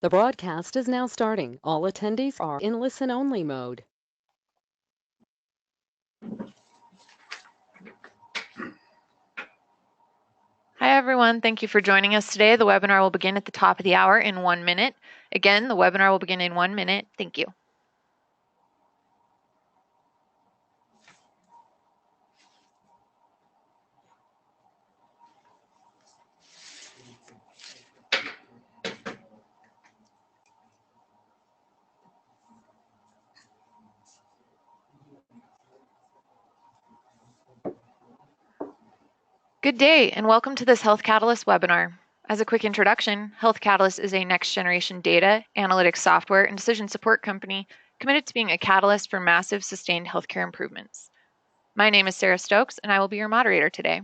The broadcast is now starting. All attendees are in listen-only mode. Hi everyone, thank you for joining us today. The webinar will begin at the top of the hour in 1 minute. Again, the webinar will begin in 1 minute. Thank you. Good day and welcome to this Health Catalyst webinar. As a quick introduction, Health Catalyst is a next-generation data, analytics software, and decision support company committed to being a catalyst for massive, sustained healthcare improvements. My name is Sarah Stokes, and I will be your moderator today.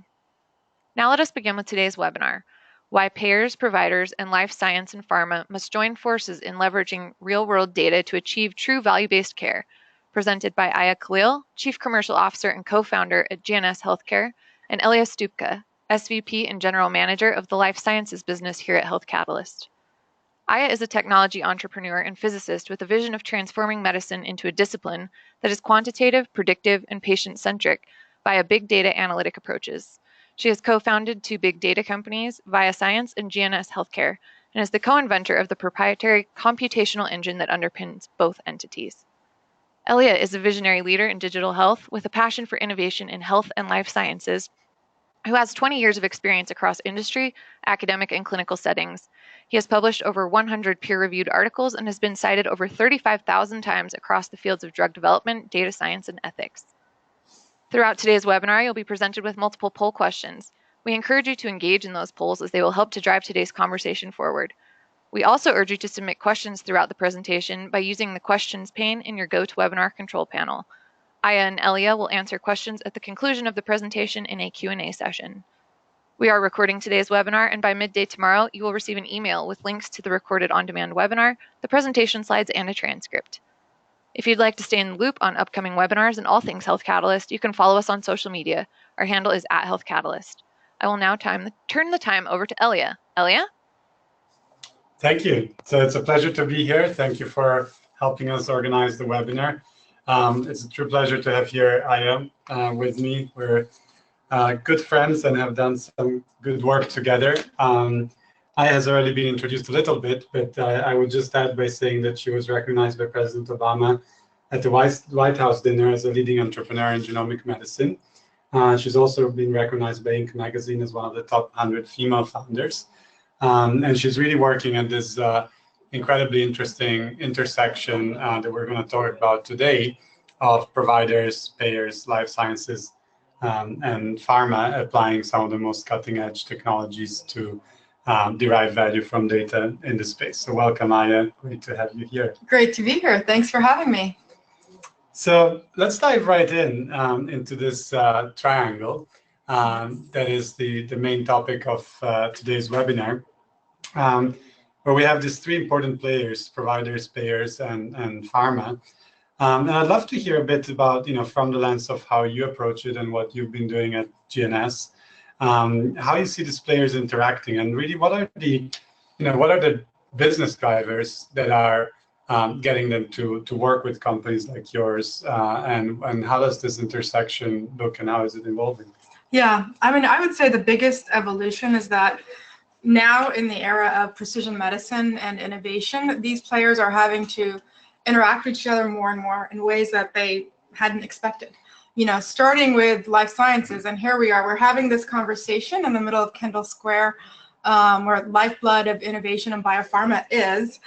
Now let us begin with today's webinar, why payers, providers, and life science and pharma must join forces in leveraging real-world data to achieve true value-based care, presented by Iya Khalil, Chief Commercial Officer and co-founder at GNS Healthcare, and Elia Stupka, SVP and General Manager of the Life Sciences business here at Health Catalyst. Iya is a technology entrepreneur and physicist with a vision of transforming medicine into a discipline that is quantitative, predictive, and patient-centric via big data analytic approaches. She has co-founded two big data companies, Valuebased and GNS Healthcare, and is the co-inventor of the proprietary computational engine that underpins both entities. Elia is a visionary leader in digital health with a passion for innovation in health and life sciences, who has 20 years of experience across industry, academic, and clinical settings. He has published over 100 peer-reviewed articles and has been cited over 35,000 times across the fields of drug development, data science, and ethics. Throughout today's webinar, you'll be presented with multiple poll questions. We encourage you to engage in those polls as they will help to drive today's conversation forward. We also urge you to submit questions throughout the presentation by using the questions pane in your GoToWebinar control panel. Iya and Elia will answer questions at the conclusion of the presentation in a Q&A session. We are recording today's webinar, and by midday tomorrow, you will receive an email with links to the recorded on-demand webinar, the presentation slides, and a transcript. If you'd like to stay in the loop on upcoming webinars and all things Health Catalyst, you can follow us on social media. Our handle is @HealthCatalyst. I will now turn the time over to Elia. Elia? Thank you. So it's a pleasure to be here. Thank you for helping us organize the webinar. It's a true pleasure to have here Iya with me. We're good friends and have done some good work together. Iya has already been introduced a little bit, but I would just add by saying that she was recognized by President Obama at the White House dinner as a leading entrepreneur in genomic medicine. She's also been recognized by Inc. magazine as one of the top 100 female founders. And she's really working at this incredibly interesting intersection that we're going to talk about today of providers, payers, life sciences, and pharma applying some of the most cutting-edge technologies to derive value from data in the space. So welcome, Iya. Great to have you here. Great to be here. Thanks for having me. So let's dive right into this triangle that is the main topic of today's webinar. Where we have these three important players: providers, payers, and pharma. And I'd love to hear a bit about, from the lens of how you approach it and what you've been doing at GNS, how you see these players interacting, and really what are the business drivers that are getting them to work with companies like yours, and how does this intersection look and how is it evolving? Yeah, I mean, I would say the biggest evolution is that now in the era of precision medicine and innovation, these players are having to interact with each other more and more in ways that they hadn't expected. Starting with life sciences, and here we are, we're having this conversation in the middle of Kendall Square, where lifeblood of innovation and biopharma is.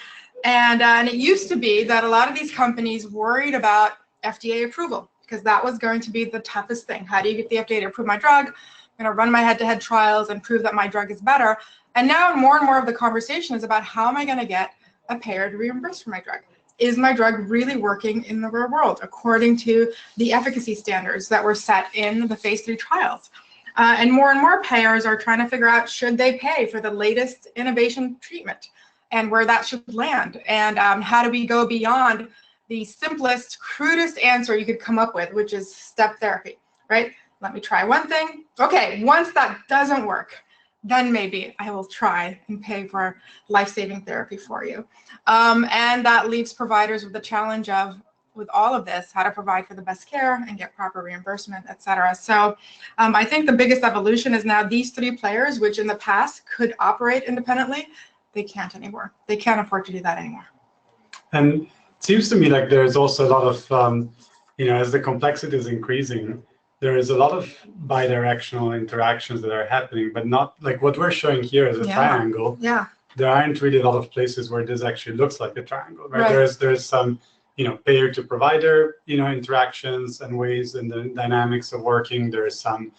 And it used to be that a lot of these companies worried about FDA approval, because that was going to be the toughest thing. How do you get the FDA to approve my drug? I'm going to run my head-to-head trials and prove that my drug is better. And now more and more of the conversation is about how am I going to get a payer to reimburse for my drug? Is my drug really working in the real world according to the efficacy standards that were set in the phase 3 trials? And more payers are trying to figure out, should they pay for the latest innovation treatment and where that should land? And how do we go beyond the simplest, crudest answer you could come up with, which is step therapy, right? Let me try one thing. Okay, once that doesn't work, then maybe I will try and pay for life-saving therapy for you. And that leaves providers with the challenge of, with all of this, how to provide for the best care and get proper reimbursement, et cetera. So I think the biggest evolution is now these three players, which in the past could operate independently, they can't anymore. They can't afford to do that anymore. And it seems to me like there's also a lot of, as the complexity is increasing, there is a lot of bidirectional interactions that are happening, but not like what we're showing here as a triangle. Yeah. There aren't really a lot of places where this actually looks like a triangle, right? There's some, payer to provider, interactions and ways and the dynamics of working. There's some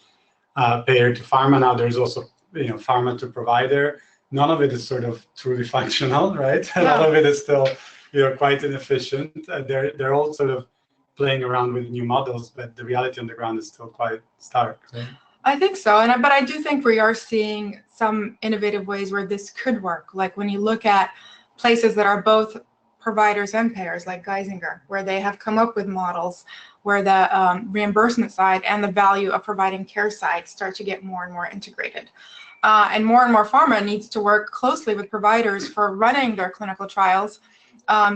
payer to pharma. Now there's also, pharma to provider. None of it is sort of truly functional, right? Yeah. A lot of it is still, quite inefficient. They're all sort of playing around with new models, but the reality on the ground is still quite stark. Right? I think so, but I do think we are seeing some innovative ways where this could work. Like when you look at places that are both providers and payers, like Geisinger, where they have come up with models where the reimbursement side and the value of providing care side start to get more and more integrated. And more pharma needs to work closely with providers for running their clinical trials,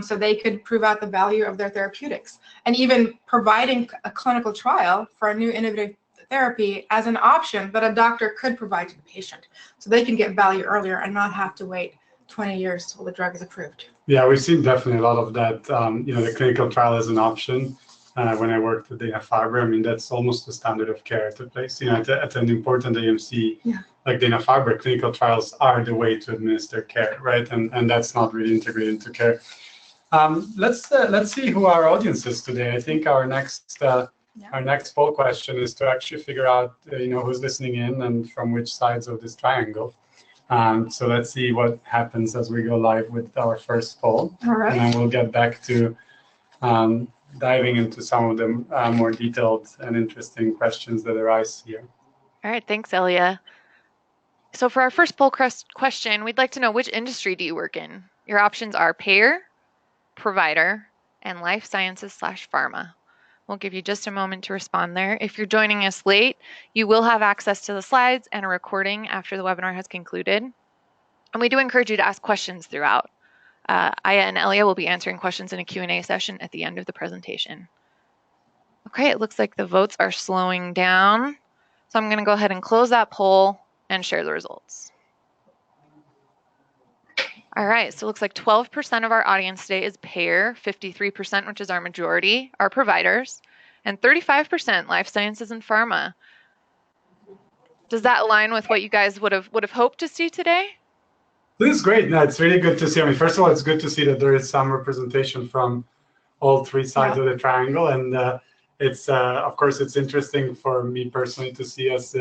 so they could prove out the value of their therapeutics, and even providing a clinical trial for a new innovative therapy as an option that a doctor could provide to the patient, so they can get value earlier and not have to wait 20 years till the drug is approved. Yeah, we've seen definitely a lot of that. The clinical trial as an option. When I worked at Dana-Farber, I mean, that's almost the standard of care at the place. At an important AMC like Dana-Farber, clinical trials are the way to administer care, right? And that's not really integrated into care. Let's see who our audience is today. I think our next poll question is to actually figure out who's listening in and from which sides of this triangle. So let's see what happens as we go live with our first poll. All right. And then we'll get back to diving into some of the more detailed and interesting questions that arise here. All right, thanks, Elia. So for our first poll question, we'd like to know, which industry do you work in? Your options are payer, provider, and life sciences / pharma. We'll give you just a moment to respond there. If you're joining us late, you will have access to the slides and a recording after the webinar has concluded. And we do encourage you to ask questions throughout. Iya and Elia will be answering questions in a Q&A session at the end of the presentation. Okay, it looks like the votes are slowing down. So I'm going to go ahead and close that poll and share the results. All right, so it looks like 12% of our audience today is payer, 53%, which is our majority, are providers, and 35% life sciences and pharma. Does that align with what you guys would have hoped to see today? This is great. No, it's really good to see. I mean, first of all, it's good to see that there is some representation from all three sides of the triangle, and it's of course it's interesting for me personally to see us,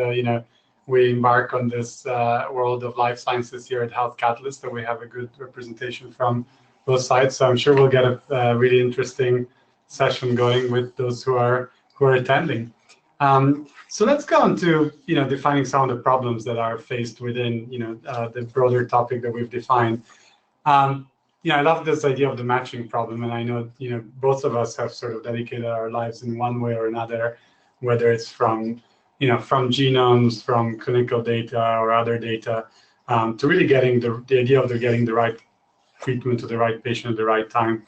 we embark on this world of life sciences here at Health Catalyst, that we have a good representation from both sides. So I'm sure we'll get a really interesting session going with those who are attending. So let's go on to defining some of the problems that are faced within the broader topic that we've defined. I love this idea of the matching problem, and I know both of us have sort of dedicated our lives in one way or another, whether it's from genomes, from clinical data or other data, to really getting the idea of getting the right treatment to the right patient at the right time.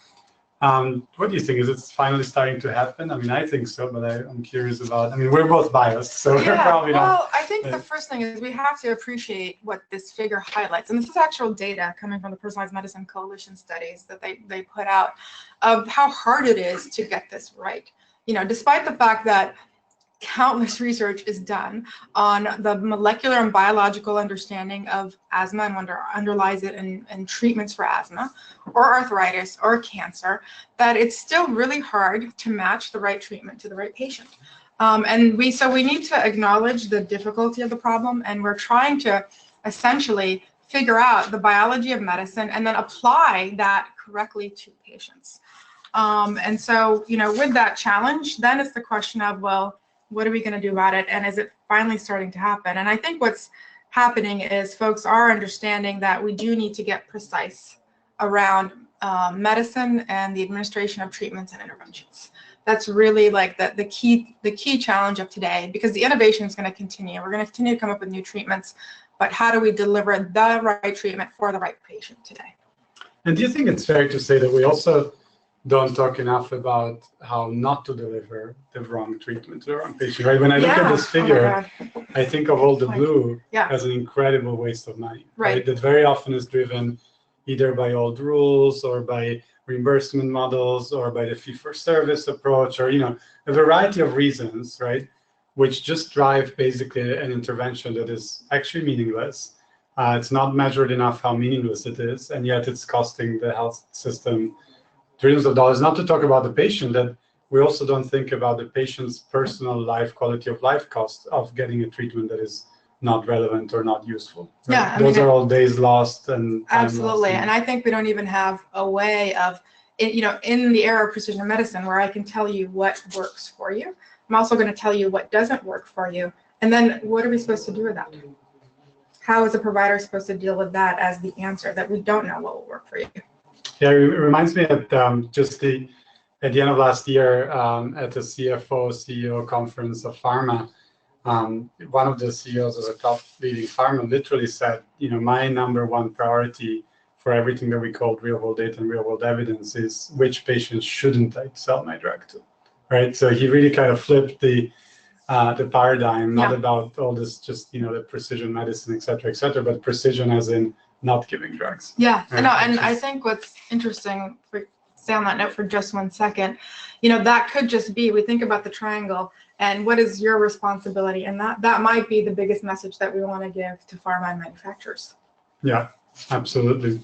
What do you think? Is it finally starting to happen? I mean, I think so, but I'm curious about, we're both biased, so we're probably not. Well, I think the first thing is we have to appreciate what this figure highlights. And this is actual data coming from the Personalized Medicine Coalition studies that they put out of how hard it is to get this right. Despite the fact that countless research is done on the molecular and biological understanding of asthma and what underlies it and treatments for asthma or arthritis or cancer, that it's still really hard to match the right treatment to the right patient. And we need to acknowledge the difficulty of the problem, and we're trying to essentially figure out the biology of medicine and then apply that correctly to patients. And so, with that challenge, then it's the question of, well, what are we going to do about it? And is it finally starting to happen? And I think what's happening is folks are understanding that we do need to get precise around medicine and the administration of treatments and interventions. That's really like the key challenge of today, because the innovation is going to continue. We're going to continue to come up with new treatments, but how do we deliver the right treatment for the right patient today? And do you think it's fair to say that we also don't talk enough about how not to deliver the wrong treatment to the wrong patient, right? When I look at this figure, I think of all the blue as an incredible waste of money, right? That very often is driven either by old rules or by reimbursement models or by the fee-for-service approach, or, you know, a variety of reasons, right? Which just drive basically an intervention that is actually meaningless. It's not measured enough how meaningless it is, and yet it's costing the health system trillions of dollars. Not to talk about the patient, that we also don't think about the patient's personal life, quality of life cost of getting a treatment that is not relevant or not useful. Right? Yeah, those are all days lost and time absolutely. lost. And I think we don't even have a way of, you know, in the era of precision medicine, where I can tell you what works for you. I'm also going to tell you what doesn't work for you. And then what are we supposed to do with that? How is a provider supposed to deal with that as the answer, that we don't know what will work for you? Yeah, it reminds me at just at the end of last year at the CFO CEO conference of pharma, one of the CEOs of a top leading pharma literally said, you know, my number one priority for everything that we call real world data and real world evidence is which patients shouldn't I sell my drug to, right? So he really kind of flipped the paradigm, not about all this just, you know, the precision medicine, et cetera, but precision as in not giving drugs. Yeah, right? no, and I think what's interesting, stay on that note for just 1 second, you know, that could just be, we think about the triangle and what is your responsibility, and that might be the biggest message that we want to give to pharma and manufacturers. Yeah, absolutely.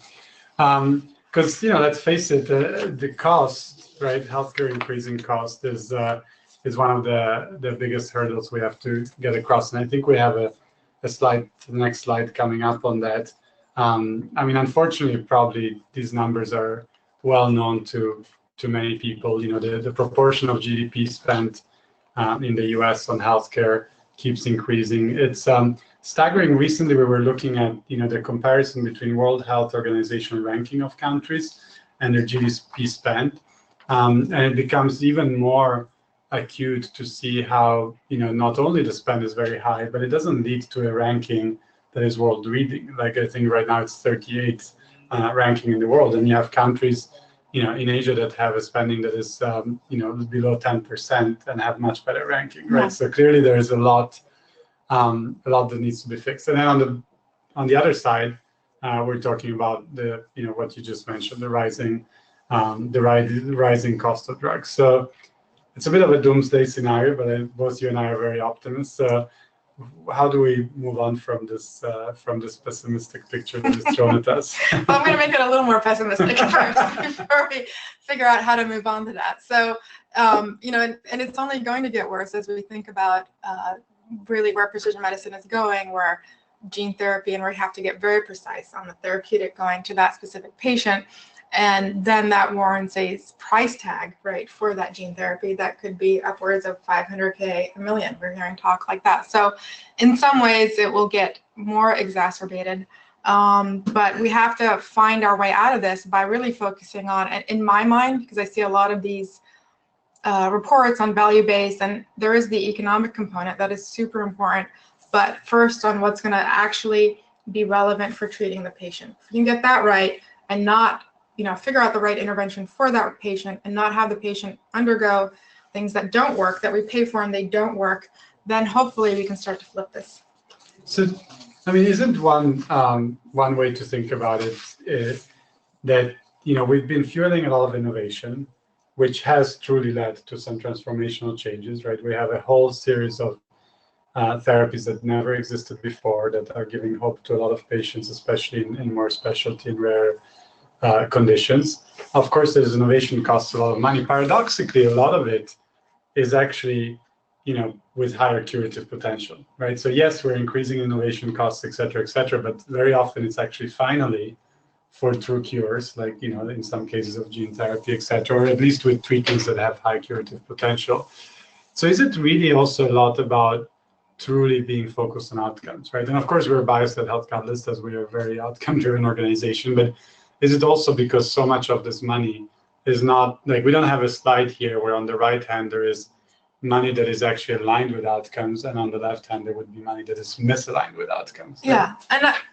Because, you know, let's face it, the cost, right, healthcare increasing cost is one of the biggest hurdles we have to get across. And I think we have a slide, the next slide coming up on that. I mean, unfortunately, probably these numbers are well known to many people. You know, the proportion of GDP spent in the US on healthcare keeps increasing. It's staggering. Recently, we were looking at, you know, the comparison between World Health Organization ranking of countries and their GDP spend. And it becomes even more acute to see how, you know, not only the spend is very high, but it doesn't lead to a ranking that is world leading. Like, I think right now it's 38th ranking in the world, and you have countries, you know, in Asia that have a spending that is, you know, below 10% and have much better ranking, right? Yeah. So clearly there is a lot that needs to be fixed. And then on the other side, we're talking about the, you know, what you just mentioned, the rising cost of drugs. So it's a bit of a doomsday scenario, but both you and I are very optimists. So how do we move on from this pessimistic picture that is thrown at us? Well, I'm going to make it a little more pessimistic first before we figure out how to move on to that. So, you know, and it's only going to get worse as we think about really where precision medicine is going, where gene therapy, and we have to get very precise on the therapeutic going to that specific patient. And then that warrants a price tag, right, for that gene therapy that could be upwards of $500K, $1 million. We're hearing talk like that. So in some ways, it will get more exacerbated. But we have to find our way out of this by really focusing on, in my mind, because I see a lot of these reports on value-based, and there is the economic component that is super important. But first on what's going to actually be relevant for treating the patient. If you can get that right and not, you know, figure out the right intervention for that patient and not have the patient undergo things that don't work, that we pay for and they don't work, then hopefully we can start to flip this. So, I mean, isn't one way to think about it is that, you know, we've been fueling a lot of innovation, which has truly led to some transformational changes, right? We have a whole series of therapies that never existed before that are giving hope to a lot of patients, especially in more specialty and rare conditions. Of course, there's innovation costs a lot of money. Paradoxically, a lot of it is actually, you know, with higher curative potential, right? So yes, we're increasing innovation costs, et cetera, but very often it's actually finally for true cures, like, you know, in some cases of gene therapy, et cetera, or at least with treatments that have high curative potential. So is it really also a lot about truly being focused on outcomes, right? And of course, we're biased at Health Catalyst as we are a very outcome-driven organization, but is it also because so much of this money is not, like, we don't have a slide here where on the right hand there is, money that is actually aligned with outcomes, and on the left hand there would be money that is misaligned with outcomes. Right? Yeah,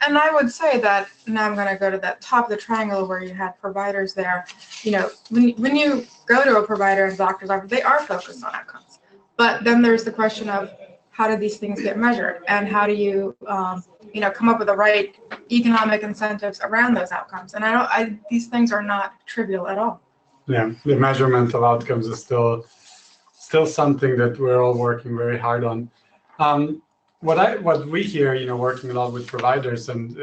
and I would say that now I'm going to go to that top of the triangle where you had providers there. You know, when you go to a provider and doctor's office, they are focused on outcomes. But then there's the question of how do these things get measured, and how do you come up with the right economic incentives around those outcomes? And these things are not trivial at all. Yeah, the measurement of outcomes is still something that we're all working very hard on. What we hear, working a lot with providers, and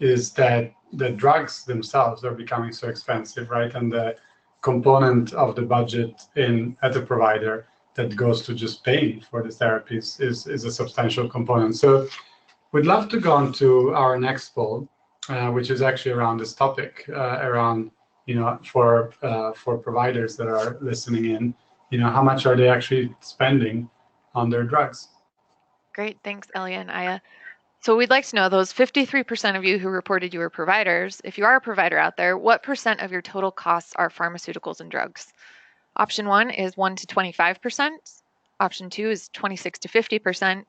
is that the drugs themselves are becoming so expensive, right? And the component of the budget at the provider that goes to just paying for the therapies is a substantial component. So we'd love to go on to our next poll, which is actually around this topic, around for providers that are listening in, how much are they actually spending on their drugs? Great, thanks, Elia and Iya. So we'd like to know, those 53% of you who reported you were providers, if you are a provider out there, what percent of your total costs are pharmaceuticals and drugs? Option 1 is 1 to 25%. Option 2 is 26 to 50%.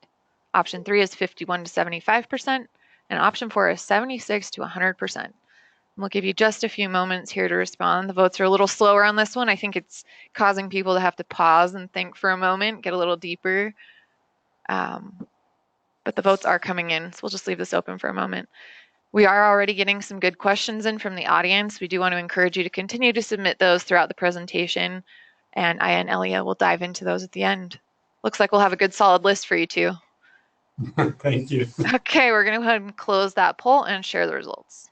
Option 3 is 51 to 75%. And option 4 is 76 to 100%. We'll give you just a few moments here to respond. The votes are a little slower on this one. I think it's causing people to have to pause and think for a moment, get a little deeper. But the votes are coming in, so we'll just leave this open for a moment. We are already getting some good questions in from the audience. We do want to encourage you to continue to submit those throughout the presentation, and Iya and Elia will dive into those at the end. Looks like we'll have a good solid list for you too. Thank you. Okay, we're going to go ahead and close that poll and share the results.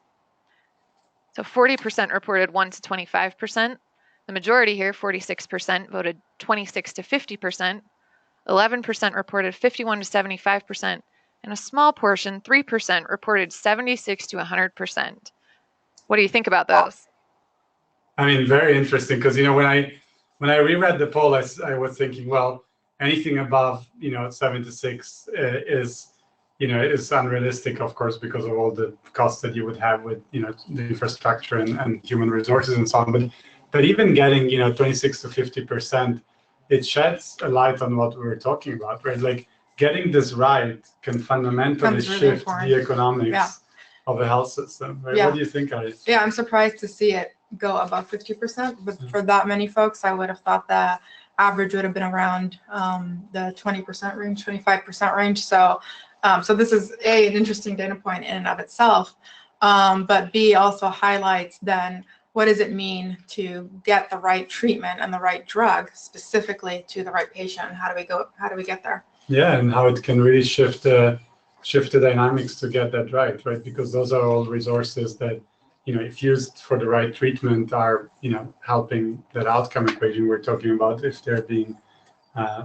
So 40% reported 1 to 25%. The majority here, 46%, voted 26 to 50%. 11% reported 51 to 75%. And a small portion, 3%, reported 76 to 100%. What do you think about those? I mean, very interesting, because when I reread the poll, I was thinking, well, anything above 76 is unrealistic, of course, because of all the costs that you would have with the infrastructure and human resources and so on. But even getting 26 to 50%, it sheds a light on what we were talking about, right? Like, getting this right can fundamentally shift the economics of a health system. Right? What do you think, Alice? Yeah, I'm surprised to see it go above 50%, but for that many folks, I would have thought the average would have been around the 20% range, 25% range. So this is an interesting data point in and of itself, but B, also highlights then what does it mean to get the right treatment and the right drug specifically to the right patient, and how do we get there? Yeah, and how it can really shift the dynamics to get that right? Because those are all resources that, if used for the right treatment, are, helping that outcome equation we're talking about. If they're being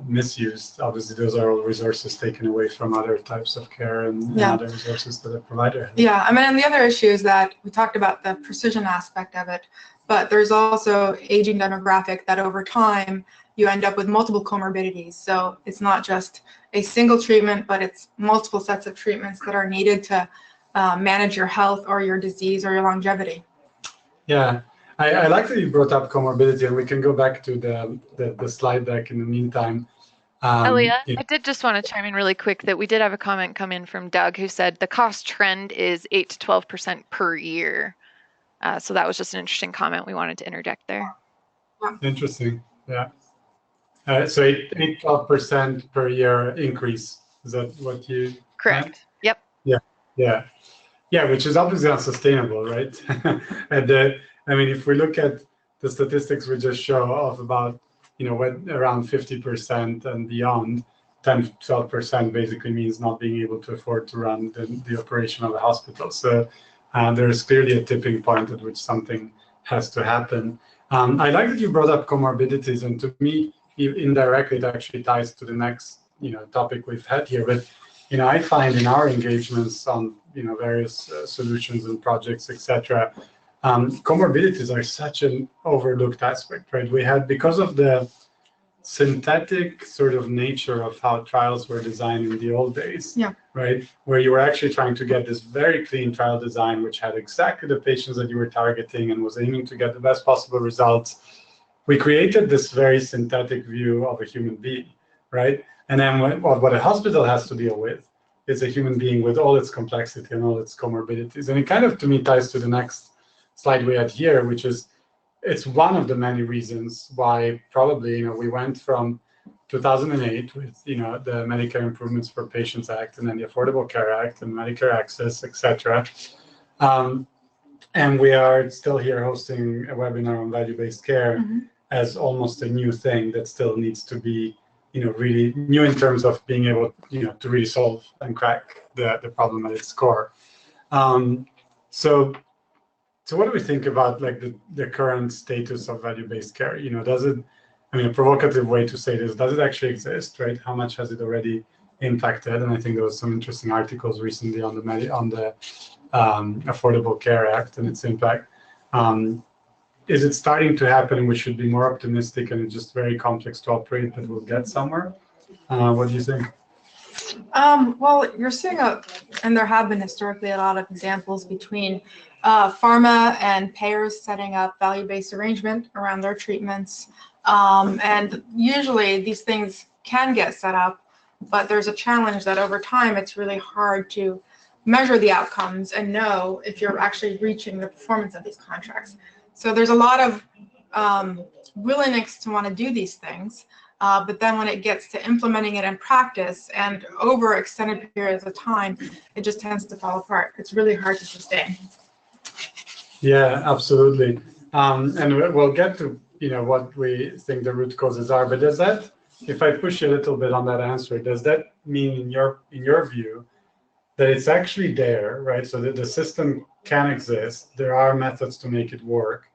misused, obviously those are all resources taken away from other types of care and other resources that a provider has. Yeah, I mean, and the other issue is that we talked about the precision aspect of it, but there's also aging demographic that over time you end up with multiple comorbidities. So it's not just a single treatment, but it's multiple sets of treatments that are needed to manage your health or your disease or your longevity. Yeah. I like that you brought up comorbidity, and we can go back to the slide deck in the meantime. Elia, I did just want to chime in really quick that we did have a comment come in from Doug who said the cost trend is 8 to 12% per year. So that was just an interesting comment we wanted to interject there. Interesting, yeah. So 8-12% per year increase. Is that what you? Correct. meant? Yep. Yeah, which is obviously unsustainable, right? And if we look at the statistics we just show of about, around 50% and beyond, 10 to 12% basically means not being able to afford to run the operation of a hospital. So there is clearly a tipping point at which something has to happen. I like that you brought up comorbidities, and to me, indirectly, it actually ties to the next, topic we've had here. But I find in our engagements on various solutions and projects, etc., comorbidities are such an overlooked aspect, right? We had, because of the synthetic sort of nature of how trials were designed in the old days, right? Where you were actually trying to get this very clean trial design, which had exactly the patients that you were targeting and was aiming to get the best possible results. we created this very synthetic view of a human being, right? And then what a hospital has to deal with is a human being with all its complexity and all its comorbidities. And it kind of, to me, ties to the next slide we had here, which is it's one of the many reasons why probably, we went from 2008 with, the Medicare Improvements for Patients Act and then the Affordable Care Act and Medicare Access, etc. And we are still here hosting a webinar on value-based care as almost a new thing that still needs to be, really new in terms of being able, to really solve and crack the problem at its core. So what do we think about like the current status of value-based care? Does it, a provocative way to say this, does it actually exist, right? How much has it already impacted? And I think there was some interesting articles recently on the Affordable Care Act and its impact. Is it starting to happen and we should be more optimistic and it's just very complex to operate, but we'll get somewhere? What do you think? Well, you're seeing and there have been historically a lot of examples between pharma and payers setting up value-based arrangement around their treatments. And usually these things can get set up, but there's a challenge that over time it's really hard to measure the outcomes and know if you're actually reaching the performance of these contracts. So there's a lot of willingness to want to do these things, but then when it gets to implementing it in practice and over extended periods of time, it just tends to fall apart. It's really hard to sustain. Yeah, absolutely. And we'll get to what we think the root causes are, but does that, if I push you a little bit on that answer, does that mean in your view that it's actually there, right? So that the system can exist, there are methods to make it work,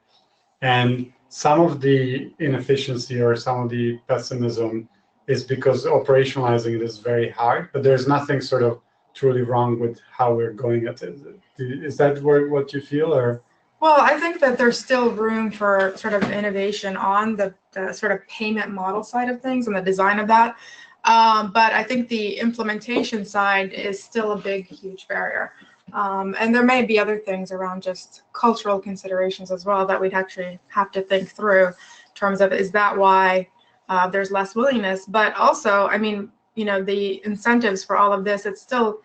and some of the inefficiency or some of the pessimism is because operationalizing it is very hard, but there's nothing sort of truly wrong with how we're going at it. Is that what you feel, or? Well, I think that there's still room for sort of innovation on the sort of payment model side of things and the design of that. But I think the implementation side is still a big, huge barrier. And there may be other things around just cultural considerations as well that we'd actually have to think through in terms of, is that why there's less willingness? But also, the incentives for all of this, it's still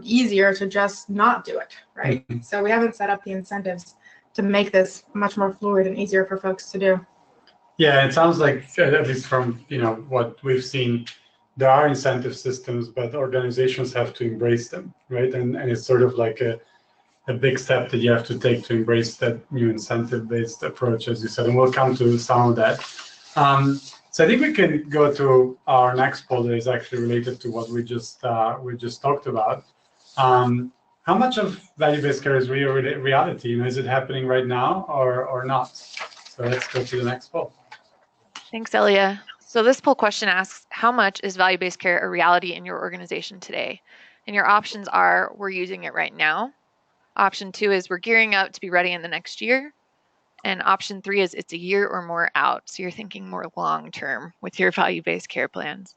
easier to just not do it, right? So we haven't set up the incentives to make this much more fluid and easier for folks to do. Yeah, it sounds like, at least from what we've seen, there are incentive systems, but organizations have to embrace them, right? And it's sort of like a big step that you have to take to embrace that new incentive-based approach, as you said, and we'll come to some of that. So I think we can go to our next poll that is actually related to what we just talked about. How much of value-based care is reality? Is it happening right now or not? So let's go to the next poll. Thanks, Elia. So this poll question asks, how much is value-based care a reality in your organization today? And your options are, we're using it right now. Option 2 is, we're gearing up to be ready in the next year. And option 3 is, it's a year or more out. So you're thinking more long-term with your value-based care plans.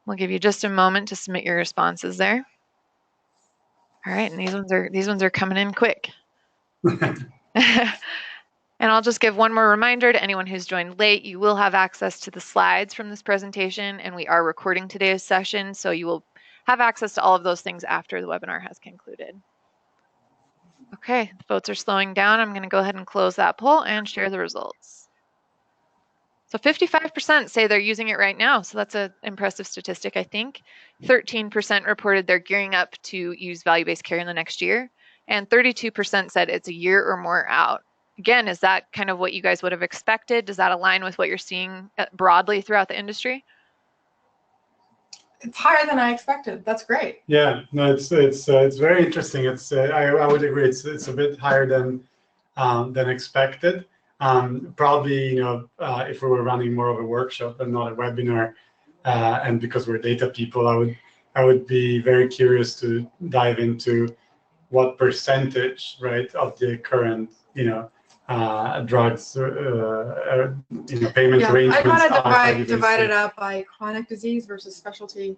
We'll give you just a moment to submit your responses there. All right, and these ones are coming in quick. And I'll just give one more reminder to anyone who's joined late. You will have access to the slides from this presentation, and we are recording today's session, so you will have access to all of those things after the webinar has concluded. Okay, the votes are slowing down. I'm going to go ahead and close that poll and share the results. So 55% say they're using it right now, so that's an impressive statistic, I think. 13% reported they're gearing up to use value-based care in the next year, and 32% said it's a year or more out. Again, is that kind of what you guys would have expected? Does that align with what you're seeing broadly throughout the industry? It's higher than I expected. That's great. Yeah, no, it's very interesting. It's I would agree. It's a bit higher than expected. Probably if we were running more of a workshop and not a webinar, and because we're data people, I would be very curious to dive into what percentage, right, of the current drugs, payment arrangements. I kind of divide it up by chronic disease versus specialty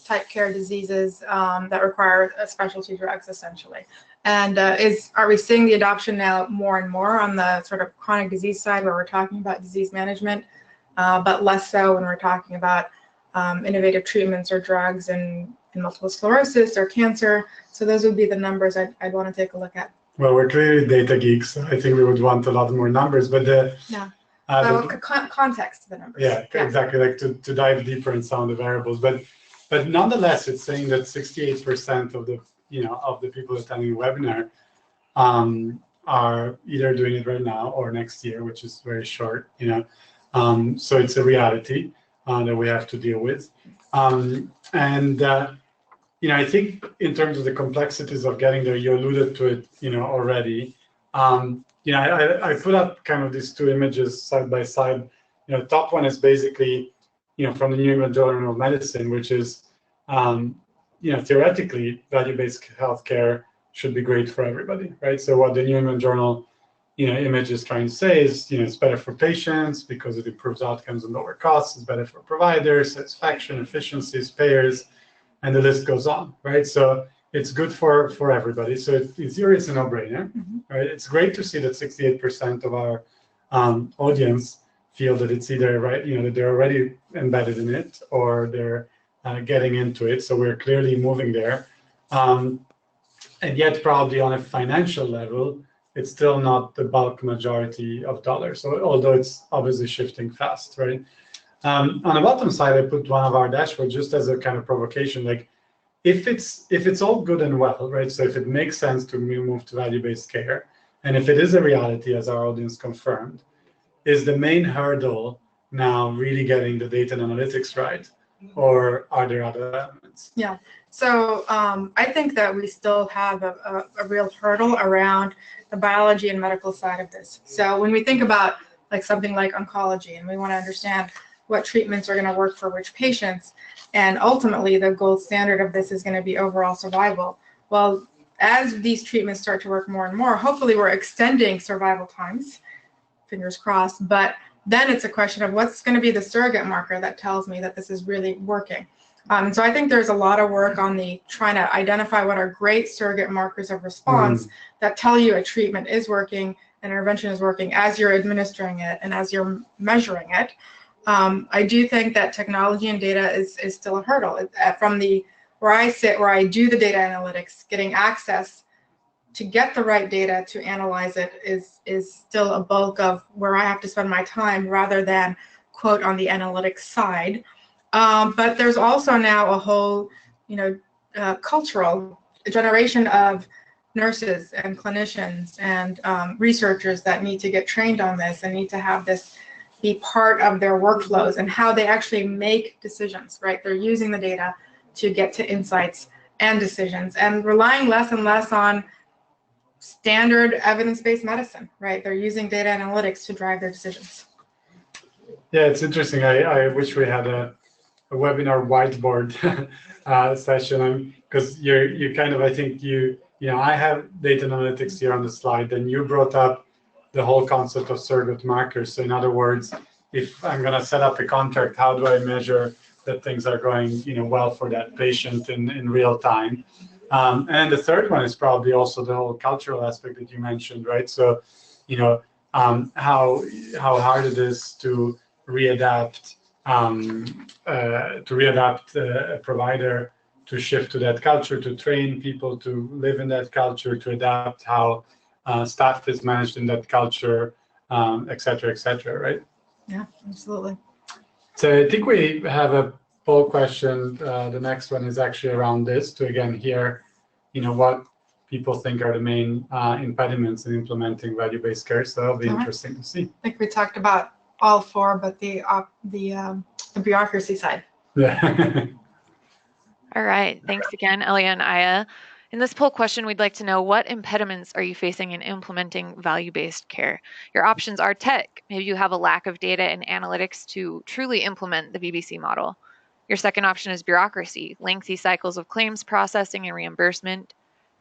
type care diseases that require specialty drugs, essentially. And are we seeing the adoption now more and more on the sort of chronic disease side where we're talking about disease management, but less so when we're talking about innovative treatments or drugs in multiple sclerosis or cancer? So those would be the numbers I'd want to take a look at. Well, we're clearly data geeks, so I think we would want a lot more numbers, but context to the numbers. Yeah, exactly, like to dive deeper in some of the variables, but nonetheless, it's saying that 68% of the of the people attending the webinar are either doing it right now or next year, which is very short, so it's a reality that we have to deal with, I think in terms of the complexities of getting there, you alluded to it, already. I put up kind of these two images side by side. The top one is basically, from the New England Journal of Medicine, which is, theoretically, value-based healthcare should be great for everybody, right? So what the New England Journal, image is trying to say is, it's better for patients because it improves outcomes and lower costs. It's better for providers, satisfaction, efficiencies, payers, and the list goes on, right? So it's good for everybody. So it's a no-brainer, right? It's great to see that 68% of our audience feel that it's either right, that they're already embedded in it or they're getting into it. So we're clearly moving there. And yet probably on a financial level, it's still not the bulk majority of dollars. So although it's obviously shifting fast, right? On the bottom side, I put one of our dashboards just as a kind of provocation, like if it's all good and well, right? So if it makes sense to move to value-based care, and if it is a reality, as our audience confirmed, is the main hurdle now really getting the data and analytics right, or are there other elements? Yeah. So I think that we still have a real hurdle around the biology and medical side of this. So when we think about like something like oncology, and we want to understand what treatments are going to work for which patients, and ultimately the gold standard of this is going to be overall survival. Well, as these treatments start to work more and more, hopefully we're extending survival times, fingers crossed, but then it's a question of what's going to be the surrogate marker that tells me that this is really working. So I think there's a lot of work on trying to identify what are great surrogate markers of response that tell you a treatment is working, an intervention is working as you're administering it and as you're measuring it. I do think that technology and data is still a hurdle. From where I sit, where I do the data analytics, getting access to get the right data to analyze it is still a bulk of where I have to spend my time rather than, quote, on the analytics side. But there's also now a whole, cultural generation of nurses and clinicians and researchers that need to get trained on this and need to have this be part of their workflows and how they actually make decisions, right? They're using the data to get to insights and decisions and relying less and less on standard evidence-based medicine, right? They're using data analytics to drive their decisions. Yeah, it's interesting. I wish we had a webinar whiteboard session, because you kind of, I think I have data analytics here on the slide, and you brought up the whole concept of surrogate markers. So in other words, if I'm going to set up a contract, how do I measure that things are going well for that patient in real time? And the third one is probably also the whole cultural aspect that you mentioned, right? So how hard it is to readapt a provider to shift to that culture, to train people to live in that culture, to adapt how staff is managed in that culture, et cetera, right? Yeah, absolutely. So I think we have a poll question. The next one is actually around this, to again hear, what people think are the main impediments in implementing value-based care. So that'll be interesting to see. I think we talked about all four, but the bureaucracy side. Yeah. All right. Thanks again, Elia and Iya. In this poll question, we'd like to know, what impediments are you facing in implementing value-based care? Your options are tech. Maybe you have a lack of data and analytics to truly implement the VBC model. Your second option is bureaucracy, lengthy cycles of claims processing and reimbursement.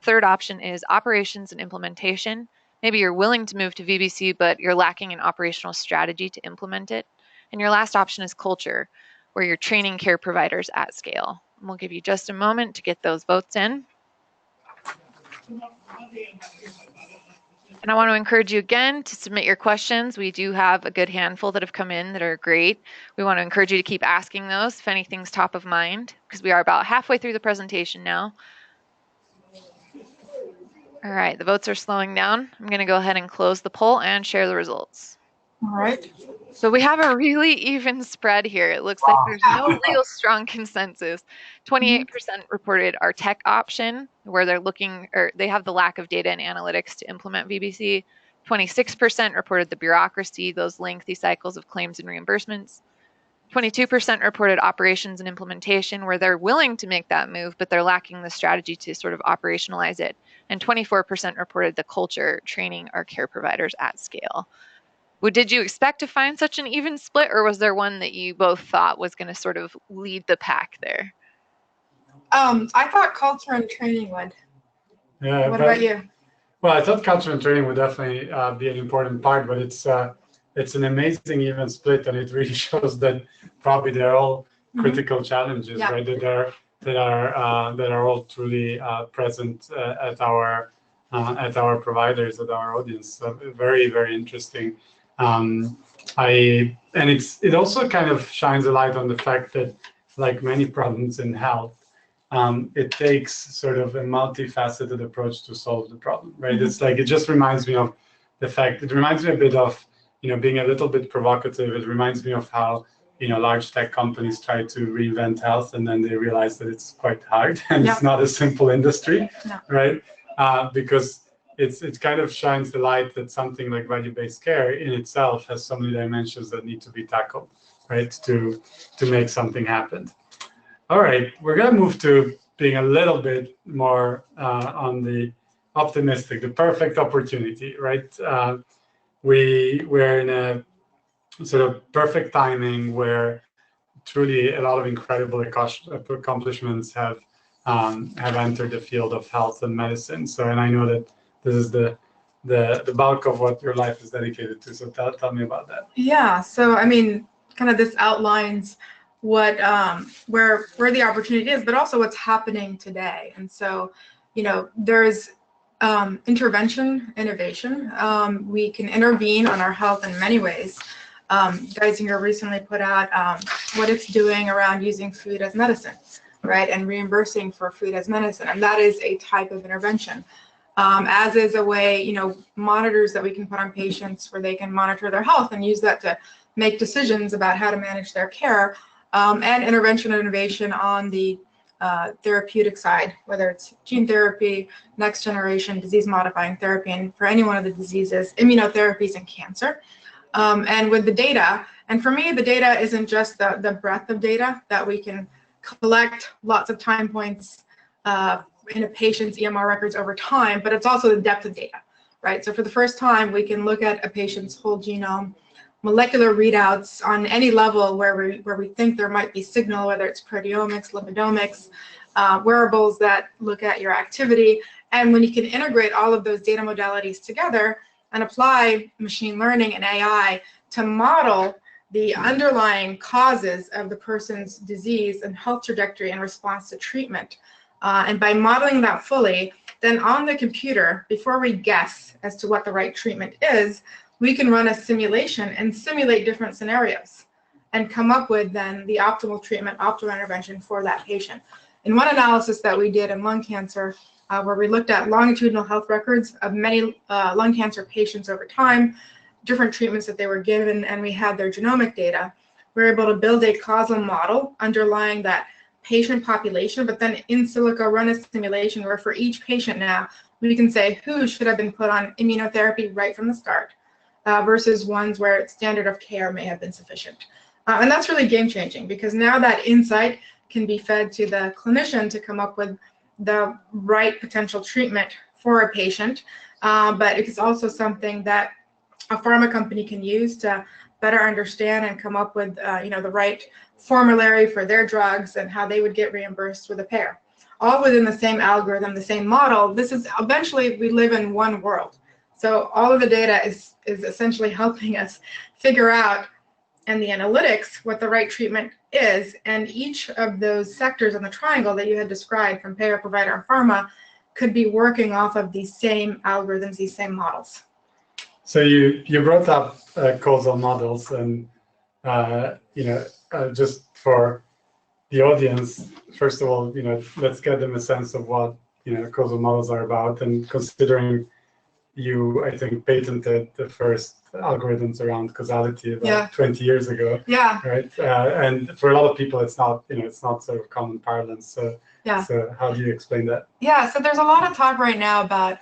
Third option is operations and implementation. Maybe you're willing to move to VBC, but you're lacking an operational strategy to implement it. And your last option is culture, where you're training care providers at scale. And we'll give you just a moment to get those votes in. And I want to encourage you again to submit your questions. We do have a good handful that have come in that are great. We want to encourage you to keep asking those if anything's top of mind, because we are about halfway through the presentation now. All right, the votes are slowing down. I'm going to go ahead and close the poll and share the results. All right. So we have a really even spread here. It looks like there's no real strong consensus. 28% reported our tech option, where they're looking, or they have the lack of data and analytics to implement VBC. 26% reported the bureaucracy, those lengthy cycles of claims and reimbursements. 22% reported operations and implementation, where they're willing to make that move, but they're lacking the strategy to sort of operationalize it. And 24% reported the culture, training our care providers at scale. Did you expect to find such an even split, or was there one that you both thought was going to sort of lead the pack there? I thought culture and training would. Yeah. What about you? Well, I thought culture and training would definitely be an important part, but it's an amazing even split, and it really shows that probably they're all critical challenges, Yeah. right? That are all truly present at our providers, at our audience. So very, very interesting. It also kind of shines a light on the fact that, like many problems in health, it takes sort of a multifaceted approach to solve the problem, right? It's like, it just reminds me of the fact, it reminds me a bit of, being a little bit provocative. It reminds me of how, large tech companies try to reinvent health, and then they realize that it's quite hard and it's not a simple industry, right? Because it kind of shines the light that something like value-based care in itself has so many dimensions that need to be tackled, right, to make something happen. All right, we're going to move to being a little bit more on the optimistic, the perfect opportunity, right? We're in a sort of perfect timing where truly a lot of incredible accomplishments have entered the field of health and medicine. So, and I know that this is the bulk of what your life is dedicated to. So tell me about that. Yeah. So I mean, kind of this outlines what where the opportunity is, but also what's happening today. And so, there's intervention, innovation. We can intervene on our health in many ways. Geisinger recently put out what it's doing around using food as medicine, right, and reimbursing for food as medicine, and that is a type of intervention. As is a way, monitors that we can put on patients where they can monitor their health and use that to make decisions about how to manage their care, and intervention and innovation on the therapeutic side, whether it's gene therapy, next generation disease-modifying therapy, and for any one of the diseases, immunotherapies and cancer. And with the data, and for me, the data isn't just the breadth of data that we can collect lots of time points in a patient's EMR records over time, but it's also the depth of data, right? So for the first time, we can look at a patient's whole genome, molecular readouts on any level where we think there might be signal, whether it's proteomics, lipidomics, wearables that look at your activity. And when you can integrate all of those data modalities together and apply machine learning and AI to model the underlying causes of the person's disease and health trajectory in response to treatment. And by modeling that fully, then on the computer, before we guess as to what the right treatment is, we can run a simulation and simulate different scenarios and come up with then the optimal treatment, optimal intervention for that patient. In one analysis that we did in lung cancer, where we looked at longitudinal health records of many lung cancer patients over time, different treatments that they were given, and we had their genomic data, we were able to build a causal model underlying that patient population, but then in silico run a simulation where for each patient now, we can say who should have been put on immunotherapy right from the start versus ones where standard of care may have been sufficient. And that's really game-changing, because now that insight can be fed to the clinician to come up with the right potential treatment for a patient, but it's also something that a pharma company can use to better understand and come up with the right formulary for their drugs and how they would get reimbursed with a payer. All within the same algorithm, the same model. This is eventually, we live in one world. So all of the data is essentially helping us figure out, and the analytics, what the right treatment is. And each of those sectors on the triangle that you had described, from payer, provider, and pharma, could be working off of these same algorithms, these same models. So you brought up causal models, and just for the audience, first of all, let's get them a sense of what causal models are about. And considering you, I think, patented the first algorithms around causality about 20 years ago. Yeah. Right. And for a lot of people, it's not sort of common parlance. So how do you explain that? Yeah. So there's a lot of talk right now about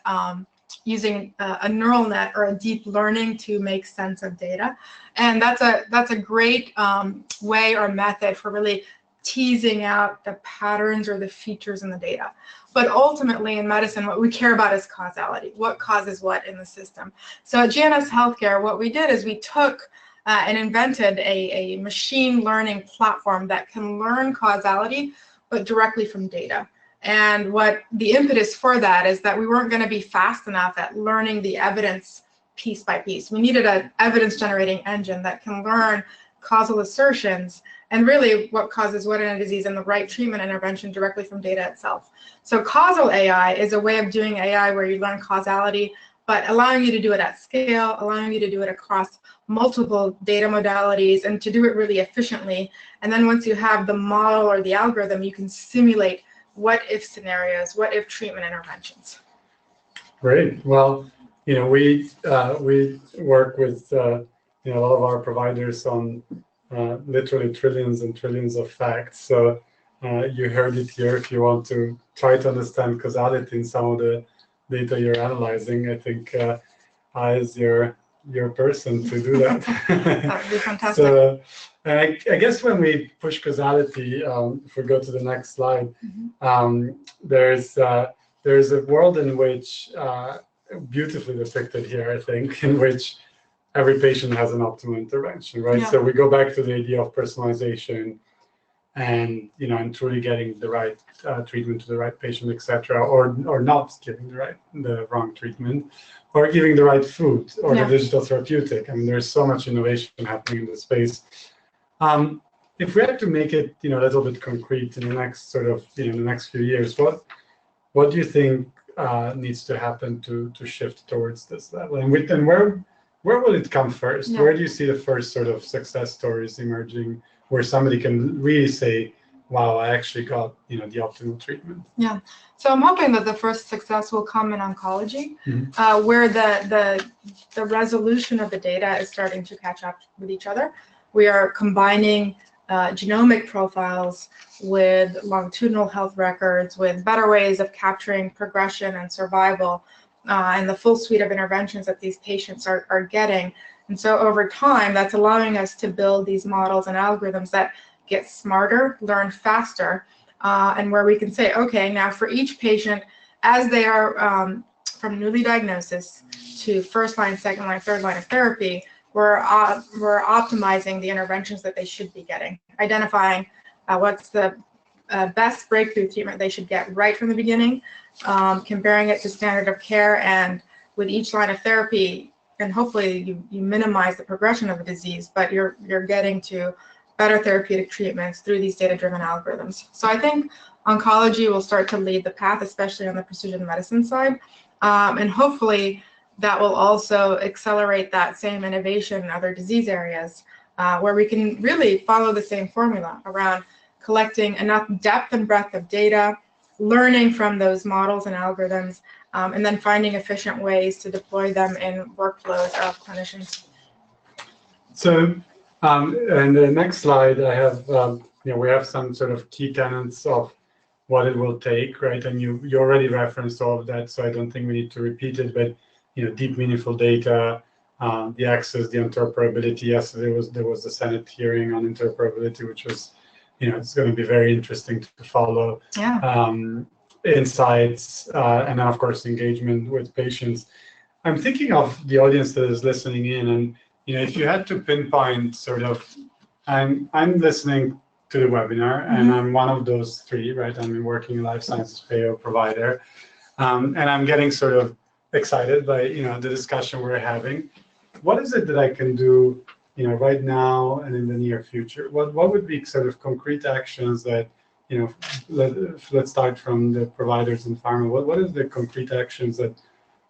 using a neural net or a deep learning to make sense of data, and that's a great way or method for really teasing out the patterns or the features in the data. But ultimately in medicine, what we care about is causality. What causes what in the system? So at GNS Healthcare, what we did is we took and invented a machine learning platform that can learn causality, but directly from data. And what the impetus for that is that we weren't going to be fast enough at learning the evidence piece by piece. We needed an evidence generating engine that can learn causal assertions and really what causes what in a disease and the right treatment intervention directly from data itself. So causal AI is a way of doing AI where you learn causality, but allowing you to do it at scale, allowing you to do it across multiple data modalities and to do it really efficiently. And then once you have the model or the algorithm, you can simulate what if scenarios, what if treatment interventions. Great. Well, we work with a lot of our providers on literally trillions and trillions of facts. So you heard it here. If you want to try to understand causality in some of the data you're analyzing, I think I is your person to do that. That would be fantastic. So I guess when we push causality, if we go to the next slide, there's a world in which, beautifully depicted here, I think, in which every patient has an optimal intervention, right? Yeah. So we go back to the idea of personalization and, and truly getting the right treatment to the right patient, etc., or not giving the wrong treatment, or giving the right food, or the digital therapeutic. I mean, there's so much innovation happening in this space. If we had to make it, a little bit concrete in the next sort of, the next few years, what do you think needs to happen to shift towards this level? And where will it come first? Yeah. Where do you see the first sort of success stories emerging where somebody can really say, wow, I actually got, the optimal treatment? Yeah. So I'm hoping that the first success will come in oncology, where the resolution of the data is starting to catch up with each other. We are combining genomic profiles with longitudinal health records, with better ways of capturing progression and survival, and the full suite of interventions that these patients are getting. And so over time, that's allowing us to build these models and algorithms that get smarter, learn faster, and where we can say, okay, now for each patient, as they are from newly diagnosis to first line, second line, third line of therapy, we're optimizing the interventions that they should be getting, identifying what's the best breakthrough treatment they should get right from the beginning, comparing it to standard of care, and with each line of therapy, and hopefully you minimize the progression of the disease, but you're getting to better therapeutic treatments through these data-driven algorithms. So I think oncology will start to lead the path, especially on the precision medicine side, and hopefully that will also accelerate that same innovation in other disease areas, where we can really follow the same formula around collecting enough depth and breadth of data, learning from those models and algorithms, and then finding efficient ways to deploy them in workflows of clinicians. So, in the next slide, I have, we have some sort of key tenets of what it will take, right? And you already referenced all of that, so I don't think we need to repeat it, but deep, meaningful data, the access, the interoperability. Yesterday there was the Senate hearing on interoperability, which was, it's going to be very interesting to follow. Yeah. Insights, and then of course engagement with patients. I'm thinking of the audience that is listening in, and if you had to pinpoint sort of, I'm listening to the webinar, and I'm one of those three, right? I'm working in life sciences payer provider, and I'm getting sort of excited by the discussion we're having. What is it that I can do right now and in the near future? What would be sort of concrete actions that let's start from the providers and pharma. What is the concrete actions that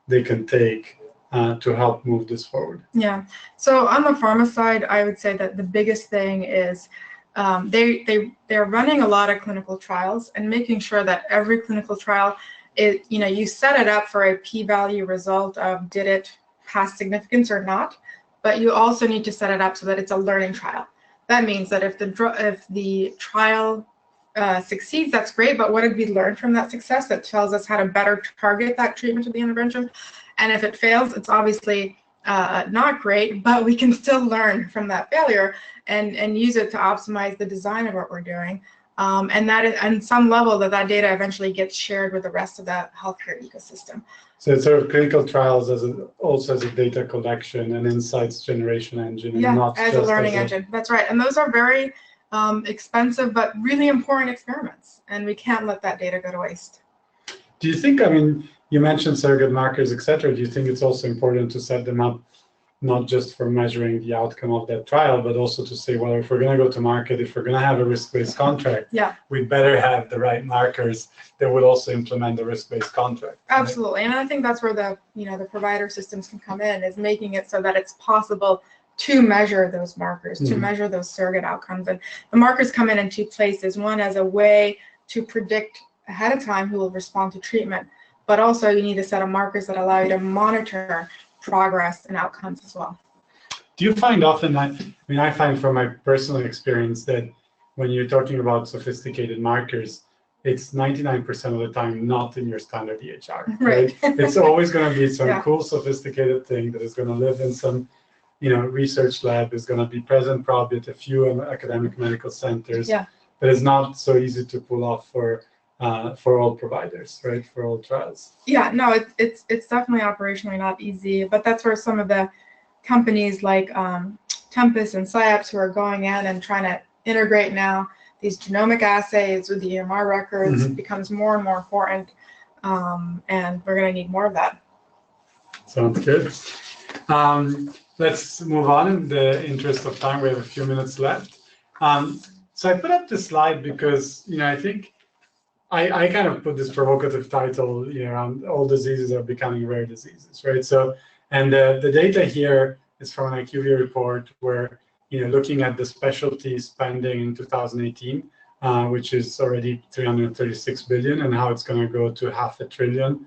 they can take to help move this forward? Yeah. So on the pharma side, I would say that the biggest thing is they're running a lot of clinical trials and making sure that every clinical trial, you set it up for a p-value result of did it pass significance or not, but you also need to set it up so that it's a learning trial. That means that if the trial succeeds, that's great, but what did we learn from that success? That tells us how to better target that treatment or the intervention. And if it fails, it's obviously not great, but we can still learn from that failure and use it to optimize the design of what we're doing. And that is, on some level, that data eventually gets shared with the rest of the healthcare ecosystem. So it's sort of clinical trials also as a data collection and insights generation engine, and not as just a learning engine. That's right. And those are very expensive but really important experiments, and we can't let that data go to waste. Do you think, I mean, you mentioned surrogate markers, etc. Do you think it's also important to set them up not just for measuring the outcome of that trial, but also to say, well, if we're going to go to market, if we're going to have a risk-based contract, we better have the right markers that will also implement the risk-based contract. Absolutely, right? And I think that's where the provider systems can come in, is making it so that it's possible to measure those markers, to measure those surrogate outcomes. And the markers come in two places. One, as a way to predict ahead of time who will respond to treatment, but also you need a set of markers that allow you to monitor progress and outcomes as well. Do you find often that, I find from my personal experience that when you're talking about sophisticated markers, it's 99% of the time not in your standard EHR. Right. It's always going to be some cool, sophisticated thing that is going to live in some research lab, is going to be present probably at a few academic medical centers, but it's not so easy to pull off for all providers, right? For all trials. Yeah, no, it's definitely operationally not easy, but that's where some of the companies like Tempus and SciAps who are going in and trying to integrate now these genomic assays with the EMR records becomes more and more important, and we're going to need more of that. Sounds good. Let's move on in the interest of time. We have a few minutes left. So I put up this slide because, I think I kind of put this provocative title, around all diseases are becoming rare diseases, right? So, and the data here is from an IQVIA report where, looking at the specialty spending in 2018, which is already 336 billion, and how it's going to go to $500 billion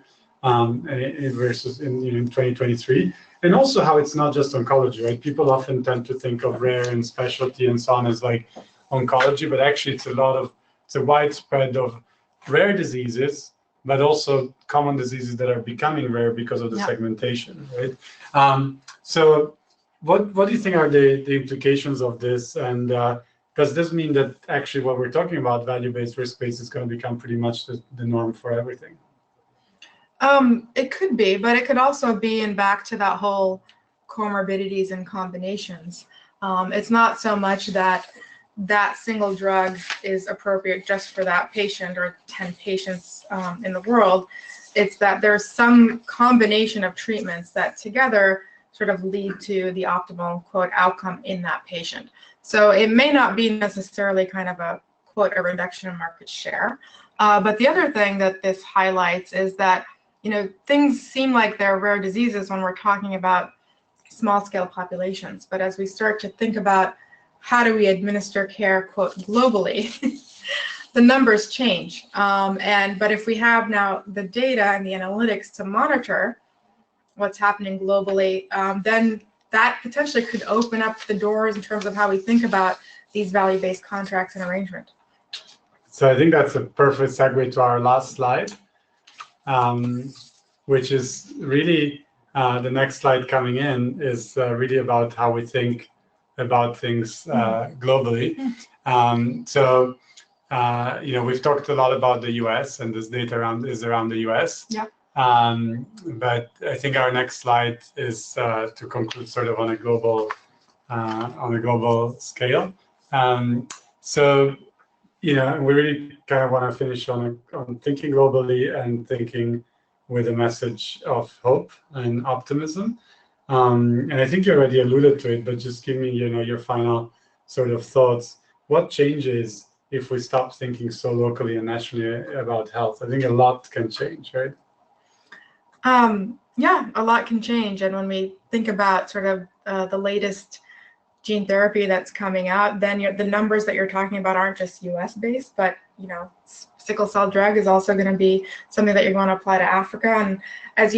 versus in 2023. And also how it's not just oncology, right? People often tend to think of rare and specialty and so on as like oncology, but actually it's a widespread of rare diseases, but also common diseases that are becoming rare because of the segmentation, right? So what do you think are the implications of this? And does this mean that actually what we're talking about, value-based, risk-based, is going to become pretty much the norm for everything? It could be, but it could also be in back to that whole comorbidities and combinations. It's not so much that single drug is appropriate just for that patient or 10 patients in the world. It's that there's some combination of treatments that together sort of lead to the optimal, quote, outcome in that patient. So it may not be necessarily kind of a, quote, a reduction in market share. But the other thing that this highlights is that, things seem like they're rare diseases when we're talking about small-scale populations. But as we start to think about how do we administer care, quote, globally, the numbers change. But if we have now the data and the analytics to monitor what's happening globally, then that potentially could open up the doors in terms of how we think about these value-based contracts and arrangement. So I think that's a perfect segue to our last slide, which is really the next slide coming in is really about how we think about things globally. We've talked a lot about the US, and this data is around the US. Yeah. But I think our next slide is to conclude sort of on a global scale. We really kind of want to finish on thinking globally and thinking with a message of hope and optimism. And I think you already alluded to it, but just give me, your final sort of thoughts. What changes if we stop thinking so locally and nationally about health. I think a lot can change, right? Yeah, a lot can change. And when we think about sort of the latest gene therapy that's coming out, then the numbers that you're talking about aren't just US based, but sickle cell drug is also going to be something that you're going to apply to Africa. And as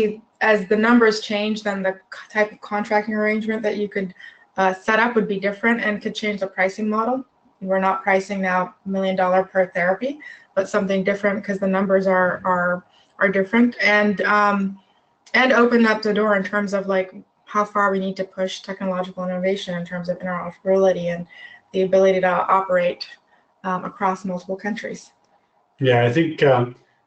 the numbers change, then the type of contracting arrangement that you could set up would be different and could change the pricing model. We're not pricing now $1 million per therapy, but something different because the numbers are different, and open up the door in terms of like how far we need to push technological innovation in terms of interoperability and the ability to operate across multiple countries. Yeah, I think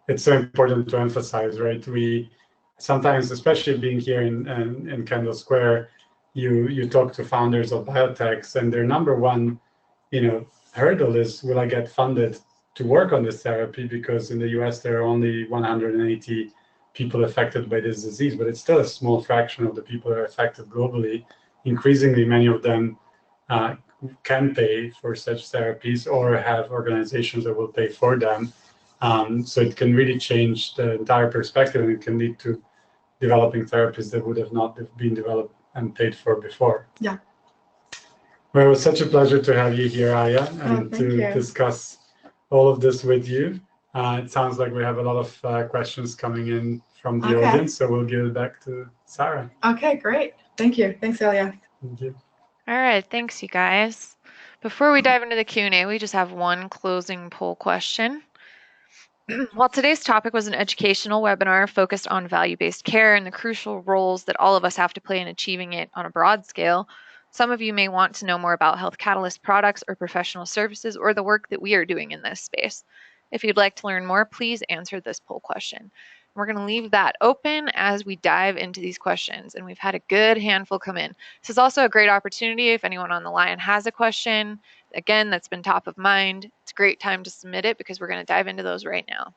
it's so important to emphasize, right? We sometimes, especially being here in Kendall Square, you talk to founders of biotechs, and their number one, hurdle is, will I get funded to work on this therapy? Because in the US, there are only 180 people affected by this disease, but it's still a small fraction of the people that are affected globally. Increasingly, many of them can pay for such therapies or have organizations that will pay for them. So it can really change the entire perspective, and it can lead to developing therapies that would have not been developed and paid for before. Yeah. Well, it was such a pleasure to have you here, Iya, and to discuss all of this with you. It sounds like we have a lot of questions coming in from the audience, so we'll give it back to Sarah. Okay, great. Thank you. Thanks, Elia. Thank you. All right, thanks, you guys. Before we dive into the Q&A, we just have one closing poll question. While today's topic was an educational webinar focused on value-based care and the crucial roles that all of us have to play in achieving it on a broad scale, some of you may want to know more about Health Catalyst products or professional services or the work that we are doing in this space. If you'd like to learn more, please answer this poll question. We're going to leave that open as we dive into these questions, and we've had a good handful come in. This is also a great opportunity if anyone on the line has a question, again, that's been top of mind. It's a great time to submit it because we're going to dive into those right now.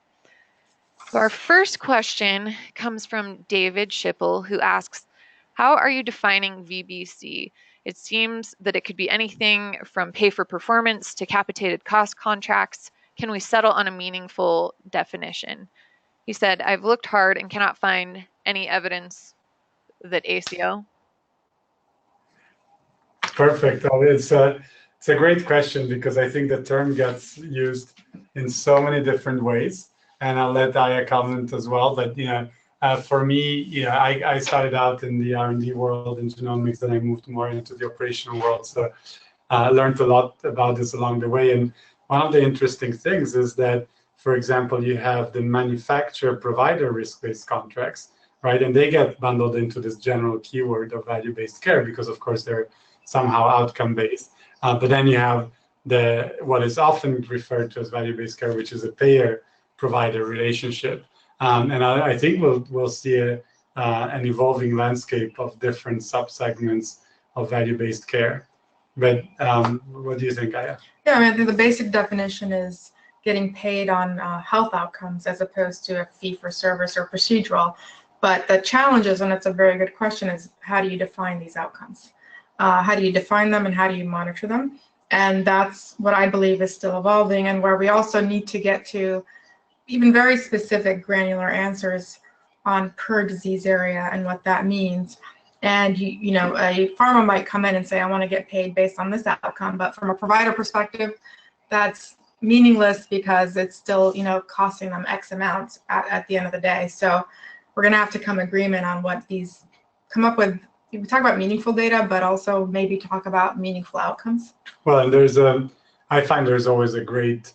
So our first question comes from David Schipple, who asks, how are you defining VBC? It seems that it could be anything from pay for performance to capitated cost contracts. Can we settle on a meaningful definition? He said, I've looked hard and cannot find any evidence that ACO. Perfect. It's a great question because I think the term gets used in so many different ways, and I'll let Iya comment as well. But for me, I started out in the R&D world in genomics, then I moved more into the operational world. So I learned a lot about this along the way. And one of the interesting things is that, for example, you have the manufacturer-provider risk-based contracts, right? And they get bundled into this general keyword of value-based care because, of course, they're somehow outcome-based. But then you have what is often referred to as value-based care, which is a payer-provider relationship. And I think we'll see an evolving landscape of different subsegments of value-based care. But what do you think, Iya? Yeah, I think the basic definition is getting paid on health outcomes as opposed to a fee for service or procedural. But the challenge is, and it's a very good question, is how do you define these outcomes? How do you define them and how do you monitor them? And that's what I believe is still evolving, and where we also need to get to even very specific granular answers on per disease area and what that means. And a pharma might come in and say, I want to get paid based on this outcome, but from a provider perspective, that's meaningless because it's still costing them X amounts at the end of the day. So we're going to have to come agreement on come up with. We talk about meaningful data, but also maybe talk about meaningful outcomes. Well, and I find there's always a great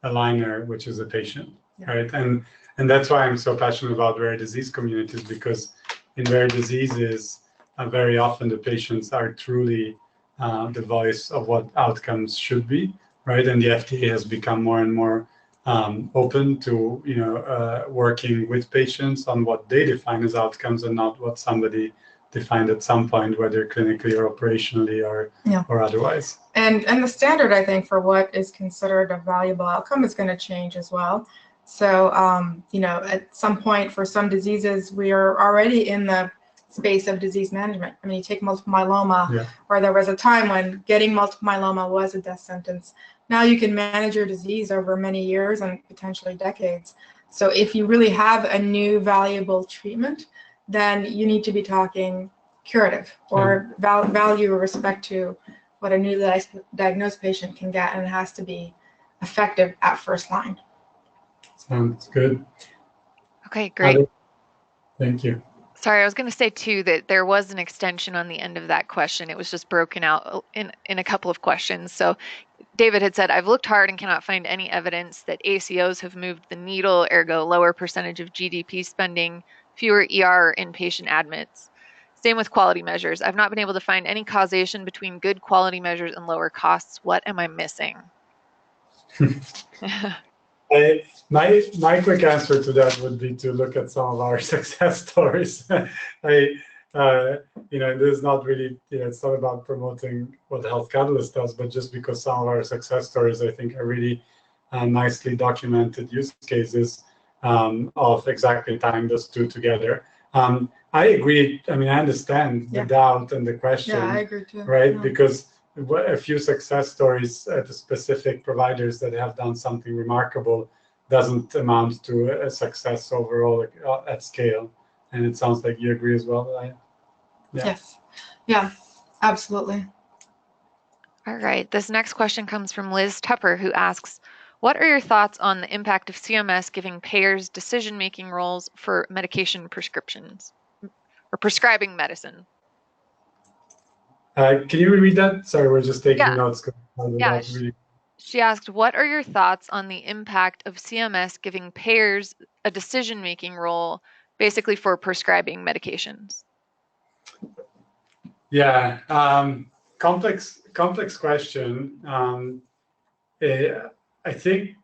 aligner, which is a patient, right? And that's why I'm so passionate about rare disease communities, because in rare diseases, very often the patients are truly the voice of what outcomes should be, right? And the FDA has become more and more open to working with patients on what they define as outcomes and not what somebody defined at some point, whether clinically or operationally or otherwise. And the standard, I think, for what is considered a valuable outcome is going to change as well. So, at some point for some diseases, we are already in the space of disease management. I mean, you take multiple myeloma, where there was a time when getting multiple myeloma was a death sentence. now you can manage your disease over many years and potentially decades. So if you really have a new valuable treatment, then you need to be talking curative or value with respect to what a newly diagnosed patient can get, and it has to be effective at first line. Sounds good. Okay, great. Thank you. Sorry, I was going to say too that there was an extension on the end of that question. It was just broken out in a couple of questions. So David had said, I've looked hard and cannot find any evidence that ACOs have moved the needle, ergo lower percentage of GDP spending, fewer ER inpatient admits. Same with quality measures. I've not been able to find any causation between good quality measures and lower costs. What am I missing? My quick answer to that would be to look at some of our success stories. This is not really, it's not about promoting what Health Catalyst does, but just because some of our success stories, I think, are really nicely documented use cases of exactly tying those two together. I agree. I mean, I understand the doubt and the question. Yeah, I agree too. Right? Yeah. Because a few success stories at the specific providers that have done something remarkable doesn't amount to a success overall at scale. And it sounds like you agree as well, right? Yeah. Yes. Yeah, absolutely. All right. This next question comes from Liz Tupper, who asks, what are your thoughts on the impact of CMS giving payers decision-making roles for medication prescriptions or prescribing medicine? Can you repeat that? Sorry, we're just taking notes. Yeah. She asked, what are your thoughts on the impact of CMS giving payers a decision-making role basically for prescribing medications? Yeah, complex question. I think,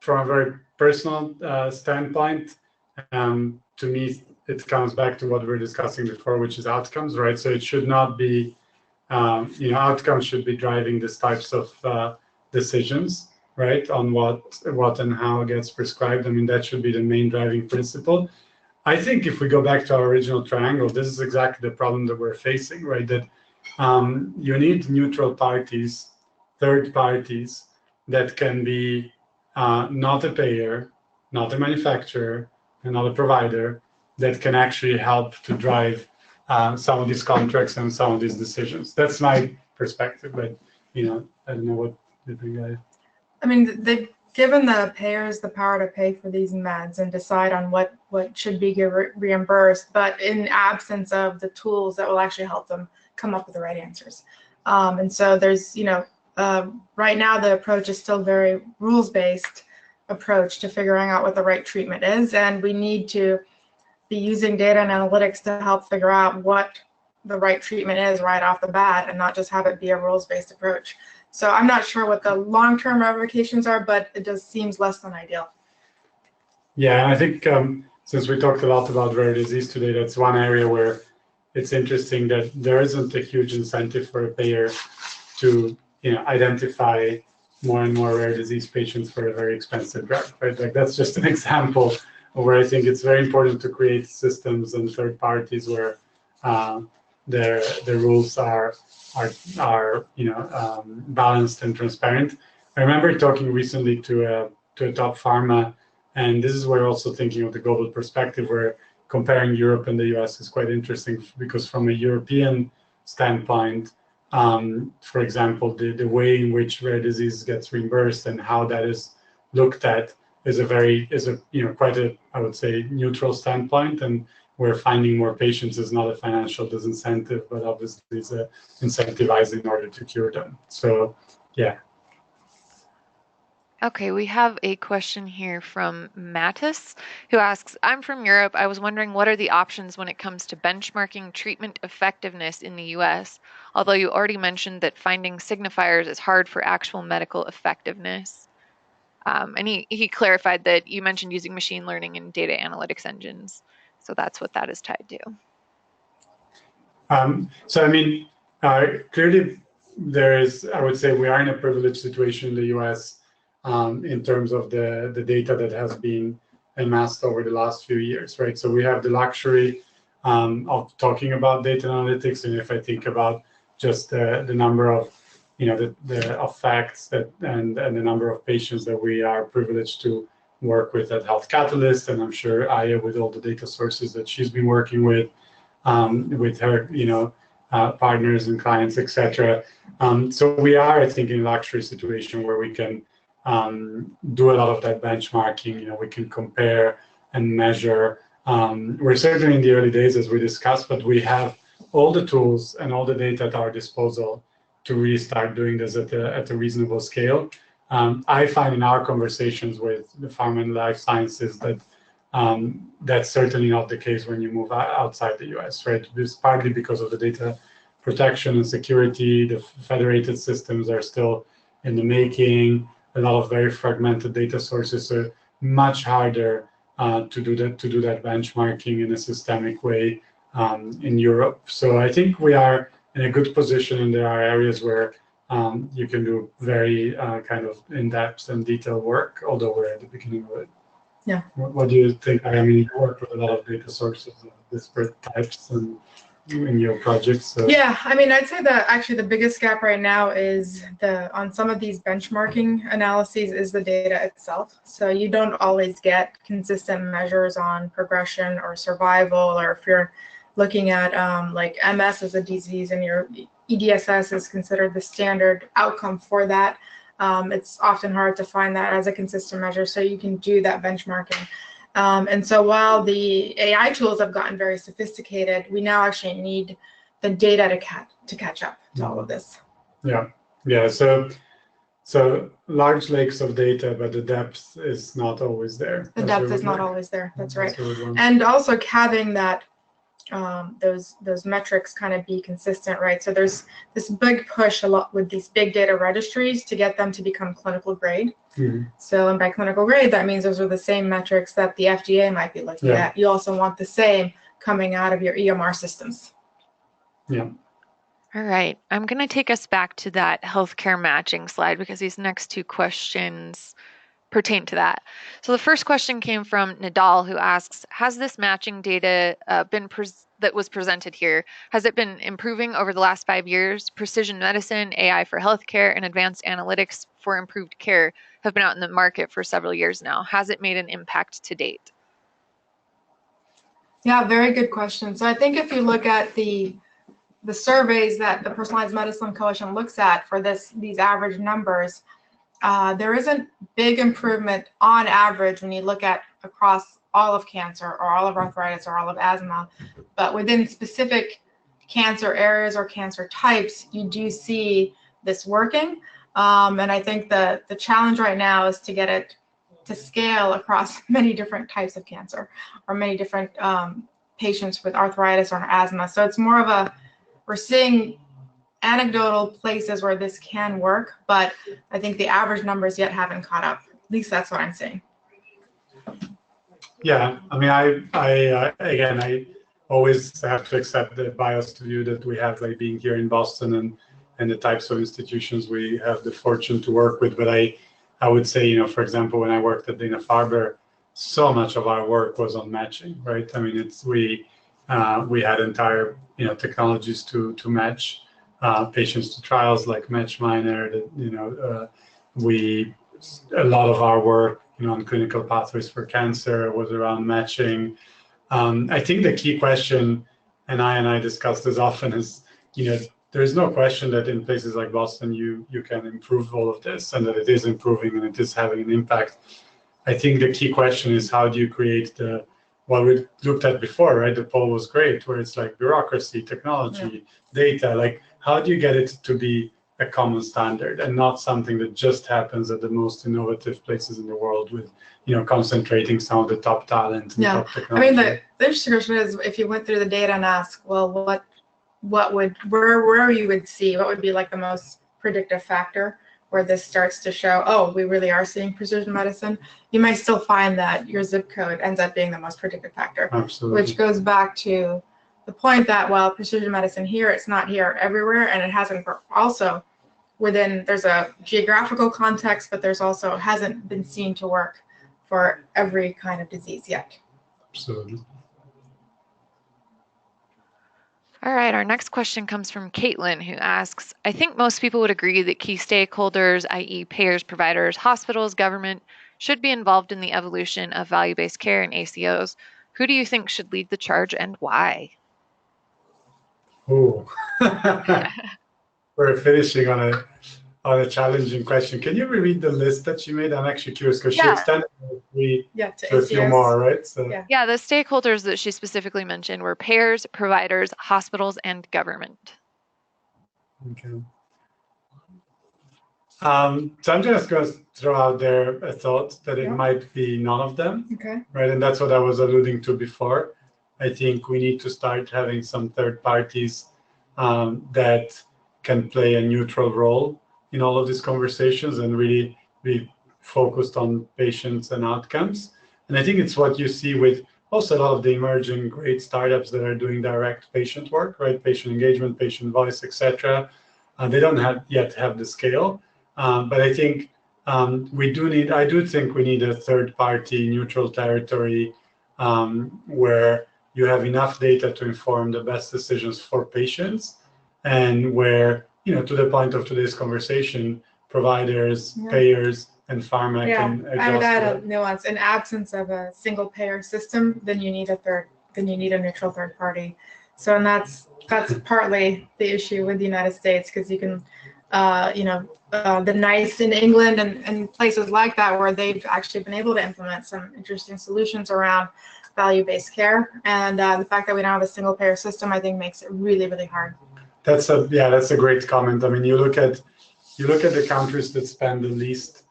from a very personal standpoint, to me, it comes back to what we were discussing before, which is outcomes, right? So it should not be, outcomes should be driving these types of decisions, right? On what and how gets prescribed. I mean, that should be the main driving principle. I think if we go back to our original triangle, this is exactly the problem that we're facing, right? That you need neutral parties, third parties, that can be not a payer, not a manufacturer, and not a provider, that can actually help to drive some of these contracts and some of these decisions. That's my perspective, but I don't know what you think. I mean, they've given the payers the power to pay for these meds and decide on what should be reimbursed, but in absence of the tools that will actually help them come up with the right answers. And so there's, right now the approach is still very rules-based approach to figuring out what the right treatment is, and we need to be using data and analytics to help figure out what the right treatment is right off the bat, and not just have it be a rules-based approach. So I'm not sure what the long-term ramifications are, but it just seems less than ideal. Yeah, and I think since we talked a lot about rare disease today, that's one area where it's interesting that there isn't a huge incentive for a payer to identify more and more rare disease patients for a very expensive drug, right? Like, that's just an example of where I think it's very important to create systems and third parties where the rules are balanced and transparent. I remember talking recently to a top pharma, and this is where also thinking of the global perspective, where comparing Europe and the US is quite interesting, because from a European standpoint, for example, the way in which rare disease gets reimbursed and how that is looked at is quite a, I would say, neutral standpoint, and where finding more patients is not a financial disincentive, but obviously is a incentivized in order to cure them. So, yeah. Okay, we have a question here from Mattis, who asks, I'm from Europe. I was wondering, what are the options when it comes to benchmarking treatment effectiveness in the US? Although you already mentioned that finding signifiers is hard for actual medical effectiveness. And he clarified that you mentioned using machine learning and data analytics engines. So that's what that is tied to. So, I mean, clearly there is, I would say we are in a privileged situation in the US in terms of the data that has been amassed over the last few years, right? So we have the luxury of talking about data analytics. And if I think about just the number of the effects and the number of patients that we are privileged to work with at Health Catalyst, and I'm sure Iya, with all the data sources that she's been working with her, partners and clients, etc. So we are, I think, in a luxury situation where we can do a lot of that benchmarking. We can compare and measure. We're certainly in the early days, as we discussed, but we have all the tools and all the data at our disposal to really start doing this at a reasonable scale. I find in our conversations with the pharma and life sciences that that's certainly not the case when you move outside the US, right? This partly because of the data protection and security. The federated systems are still in the making. A lot of very fragmented data sources, so much harder to do that benchmarking in a systemic way in Europe. So I think we are in a good position, and there are areas where you can do very kind of in-depth and detailed work, although we're at the beginning of it. Yeah. What do you think? I mean, you work with a lot of data sources of disparate types and in your projects. So. Yeah, I mean, I'd say that actually the biggest gap right now is on some of these benchmarking analyses is the data itself. So you don't always get consistent measures on progression or survival, or if you're looking at like MS as a disease and your EDSS is considered the standard outcome for that. It's often hard to find that as a consistent measure, so you can do that benchmarking. And so while the AI tools have gotten very sophisticated, we now actually need the data to catch up to all of this. Yeah. So large lakes of data, but the depth is not always there. The depth is not always there. That's right. And also having that those metrics kind of be consistent, right? So there's this big push a lot with these big data registries to get them to become clinical grade. Mm-hmm. So, and by clinical grade, that means those are the same metrics that the FDA might be looking at. You also want the same coming out of your EMR systems. Yeah. All right. I'm going to take us back to that healthcare matching slide because these next two questions pertain to that. So the first question came from Nadal, who asks, has this matching data that was presented here, has it been improving over the last 5 years? Precision medicine, AI for healthcare, and advanced analytics for improved care have been out in the market for several years now. Has it made an impact to date? Yeah, very good question. So I think if you look at the surveys that the Personalized Medicine Coalition looks at for these average numbers, there is a big improvement on average when you look at across all of cancer or all of arthritis or all of asthma, but within specific cancer areas or cancer types, you do see this working. And I think the challenge right now is to get it to scale across many different types of cancer or many different patients with arthritis or asthma. So it's more of we're seeing anecdotal places where this can work, but I think the average numbers yet haven't caught up. At least that's what I'm seeing. Yeah, I mean, I always have to accept the biased view that we have, like being here in Boston and the types of institutions we have the fortune to work with. But I would say, for example, when I worked at Dana-Farber, so much of our work was on matching, right? I mean, we had entire technologies to match patients to trials like MatchMiner. A lot of our work on clinical pathways for cancer was around matching. I think the key question, and I discuss this often, is there is no question that in places like Boston you can improve all of this, and that it is improving and it is having an impact. I think the key question is, how do you create what we looked at before, right? The poll was great, where it's like bureaucracy, technology, data, like how do you get it to be a common standard and not something that just happens at the most innovative places in the world with, concentrating some of the top talent and top technology. I mean, the interesting question is, if you went through the data and asked, well, where you would see, what would be like the most predictive factor where this starts to show, oh, we really are seeing precision medicine, you might still find that your zip code ends up being the most predictive factor. Absolutely. Which goes back to the point that, well, precision medicine here, it's not here everywhere, and it hasn't also there's a geographical context, but there's also hasn't been seen to work for every kind of disease yet. Absolutely. All right, our next question comes from Caitlin, who asks, I think most people would agree that key stakeholders, i.e. payers, providers, hospitals, government, should be involved in the evolution of value-based care and ACOs. Who do you think should lead the charge and why? Oh, we're finishing on a challenging question. Can you reread the list that she made? I'm actually curious because she Yeah. extended it to a few ACS. more, right? So Yeah, the stakeholders that she specifically mentioned were payers, providers, hospitals, and government. okay. So I'm just going to throw out there a thought that it might be none of them, Okay. right? And that's what I was alluding to before. I think we need to start having some third parties that can play a neutral role in all of these conversations and really be focused on patients and outcomes. And I think it's what you see with also a lot of the emerging great startups that are doing direct patient work, right? Patient engagement, patient voice, etc. They don't yet have the scale. But I think I do think we need a third party neutral territory where you have enough data to inform the best decisions for patients and where, to the point of today's conversation, providers, payers, and pharma can adjust. I would add a nuance. In absence of a single payer system, then you need a neutral third party. So, and that's partly the issue with the United States, because you can, the NICE in England and places like that where they've actually been able to implement some interesting solutions around value-based care. And the fact that we don't have a single payer system, I think, makes it really, really hard. That's a great comment. I mean, you look at the countries that spend the least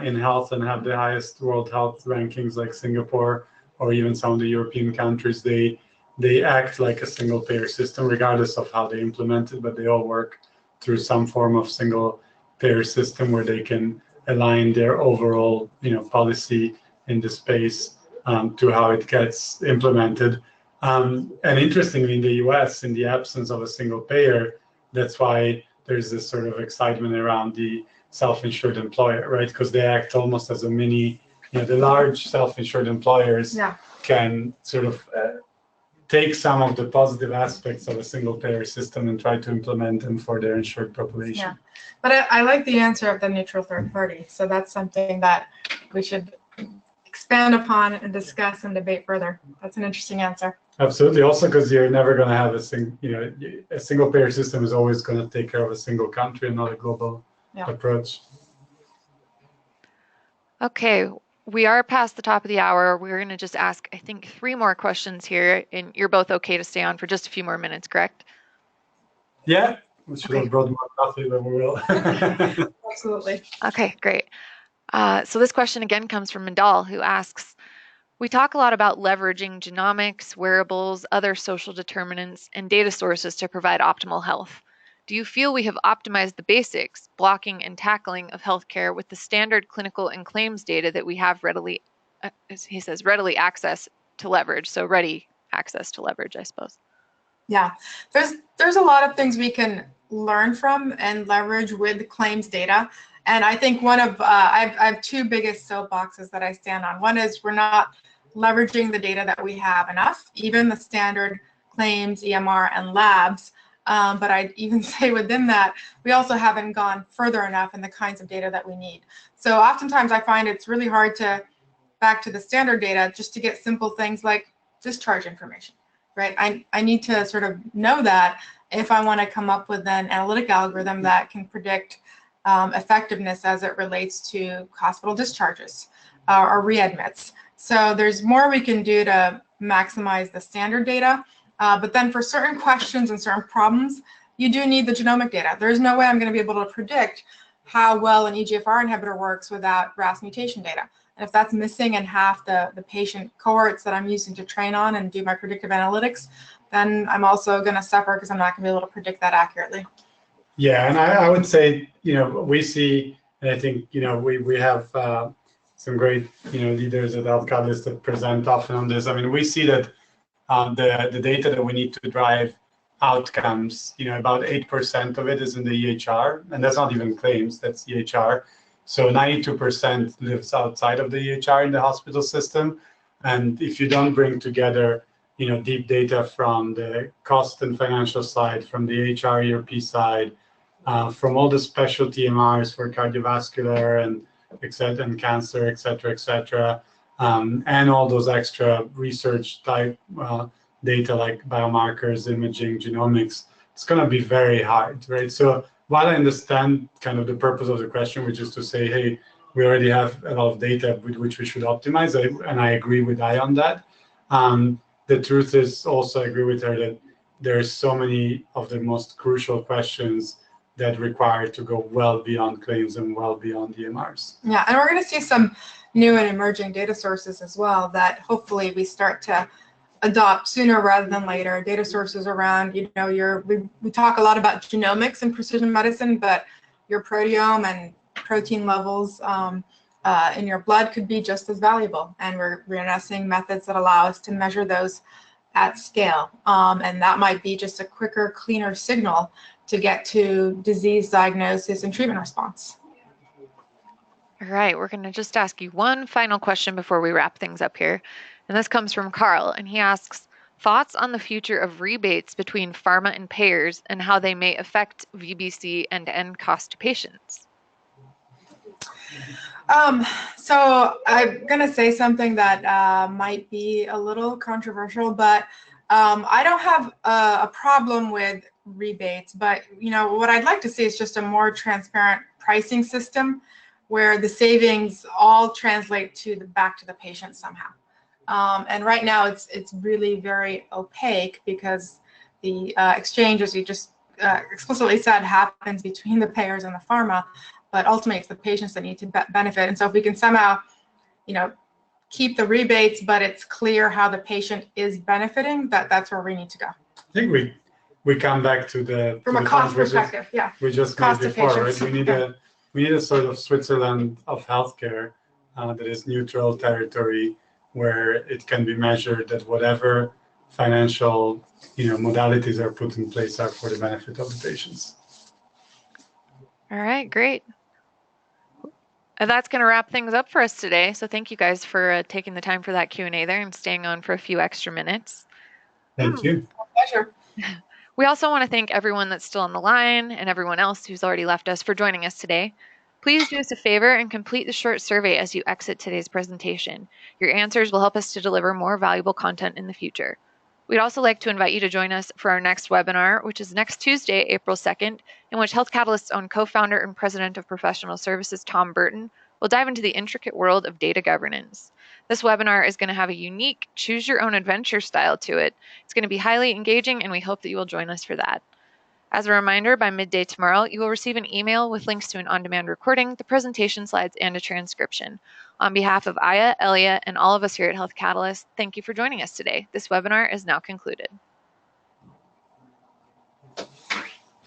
in health and have the highest world health rankings, like Singapore or even some of the European countries. They act like a single payer system, regardless of how they implement it, but they all work through some form of single payer system where they can align their overall, policy in the space to how it gets implemented. And interestingly, in the US, in the absence of a single payer, that's why there's this sort of excitement around the self-insured employer, right? Because they act almost as a mini, the large self-insured employers can sort of take some of the positive aspects of a single payer system and try to implement them for their insured population. Yeah, but I like the answer of the neutral third party. So that's something that we should expand upon and discuss and debate further. That's an interesting answer. Absolutely. Also, because you're never going to have a single payer system is always going to take care of a single country and not a global approach. Okay, we are past the top of the hour. We're going to just ask, I think, 3 more questions here, and you're both okay to stay on for just a few more minutes, correct? Yeah, we should have brought more coffee, but we will. Absolutely. Okay, great. So this question again comes from Mandal, who asks, we talk a lot about leveraging genomics, wearables, other social determinants, and data sources to provide optimal health. Do you feel we have optimized the basics, blocking and tackling of healthcare with the standard clinical and claims data that we have readily, he says, readily access to leverage? So ready access to leverage, I suppose. Yeah, there's a lot of things we can learn from and leverage with claims data. And I think one of, I have 2 biggest soapboxes that I stand on. One is we're not leveraging the data that we have enough, even the standard claims, EMR, and labs. But I'd even say within that, we also haven't gone further enough in the kinds of data that we need. So oftentimes I find it's really hard to back to the standard data just to get simple things like discharge information, right? I need to sort of know that if I want to come up with an analytic algorithm that can predict effectiveness as it relates to hospital discharges or readmits. So there's more we can do to maximize the standard data. But then for certain questions and certain problems, you do need the genomic data. There's no way I'm going to be able to predict how well an EGFR inhibitor works without RAS mutation data. And if that's missing in half the patient cohorts that I'm using to train on and do my predictive analytics, then I'm also going to suffer because I'm not going to be able to predict that accurately. Yeah, and I would say, we see, and I think, we have some great, leaders at Health Catalyst that present often on this. I mean, we see that the data that we need to drive outcomes, about 8% of it is in the EHR, and that's not even claims, that's EHR. So 92% lives outside of the EHR in the hospital system. And if you don't bring together deep data from the cost and financial side, from the HR ERP side, from all the specialty MRs for cardiovascular and and cancer, et cetera, and all those extra research type data like biomarkers, imaging, genomics. It's going to be very hard, right? So while I understand kind of the purpose of the question, which is to say, hey, we already have a lot of data with which we should optimize, and I agree with Iya on that. The truth is also, I agree with her that there's so many of the most crucial questions that require to go well beyond claims and well beyond EMRs. Yeah, and we're going to see some new and emerging data sources as well that hopefully we start to adopt sooner rather than later. Data sources around, we talk a lot about genomics and precision medicine, but your proteome and protein levels in your blood could be just as valuable. And we're now seeing methods that allow us to measure those at scale. And that might be just a quicker, cleaner signal to get to disease diagnosis and treatment response. All right, we're going to just ask you one final question before we wrap things up here. And this comes from Carl, and he asks, thoughts on the future of rebates between pharma and payers and how they may affect VBC and end cost to patients? So I'm going to say something that might be a little controversial, but I don't have a problem with rebates, but what I'd like to see is just a more transparent pricing system where the savings all translate back to the patient somehow. And right now it's really very opaque because the exchange, as you just explicitly said, happens between the payers and the pharma, but ultimately it's the patients that need to benefit. And so if we can somehow, keep the rebates, but it's clear how the patient is benefiting, that's where we need to go. I think we come back to the from a cost perspective, yeah. We just cost made before, patients. right? We need a sort of Switzerland of healthcare that is neutral territory where it can be measured that whatever financial modalities are put in place are for the benefit of the patients. All right, great. And that's going to wrap things up for us today. So thank you guys for taking the time for that Q&A there and staying on for a few extra minutes. Thank you. My pleasure. We also want to thank everyone that's still on the line and everyone else who's already left us for joining us today. Please do us a favor and complete the short survey as you exit today's presentation. Your answers will help us to deliver more valuable content in the future. We'd also like to invite you to join us for our next webinar, which is next Tuesday, April 2nd, in which Health Catalyst's own co-founder and president of professional services, Tom Burton, will dive into the intricate world of data governance. This webinar is going to have a unique choose-your-own-adventure style to it. It's going to be highly engaging, and we hope that you will join us for that. As a reminder, by midday tomorrow, you will receive an email with links to an on-demand recording, the presentation slides, and a transcription. On behalf of Iya, Elia, and all of us here at Health Catalyst, thank you for joining us today. This webinar is now concluded.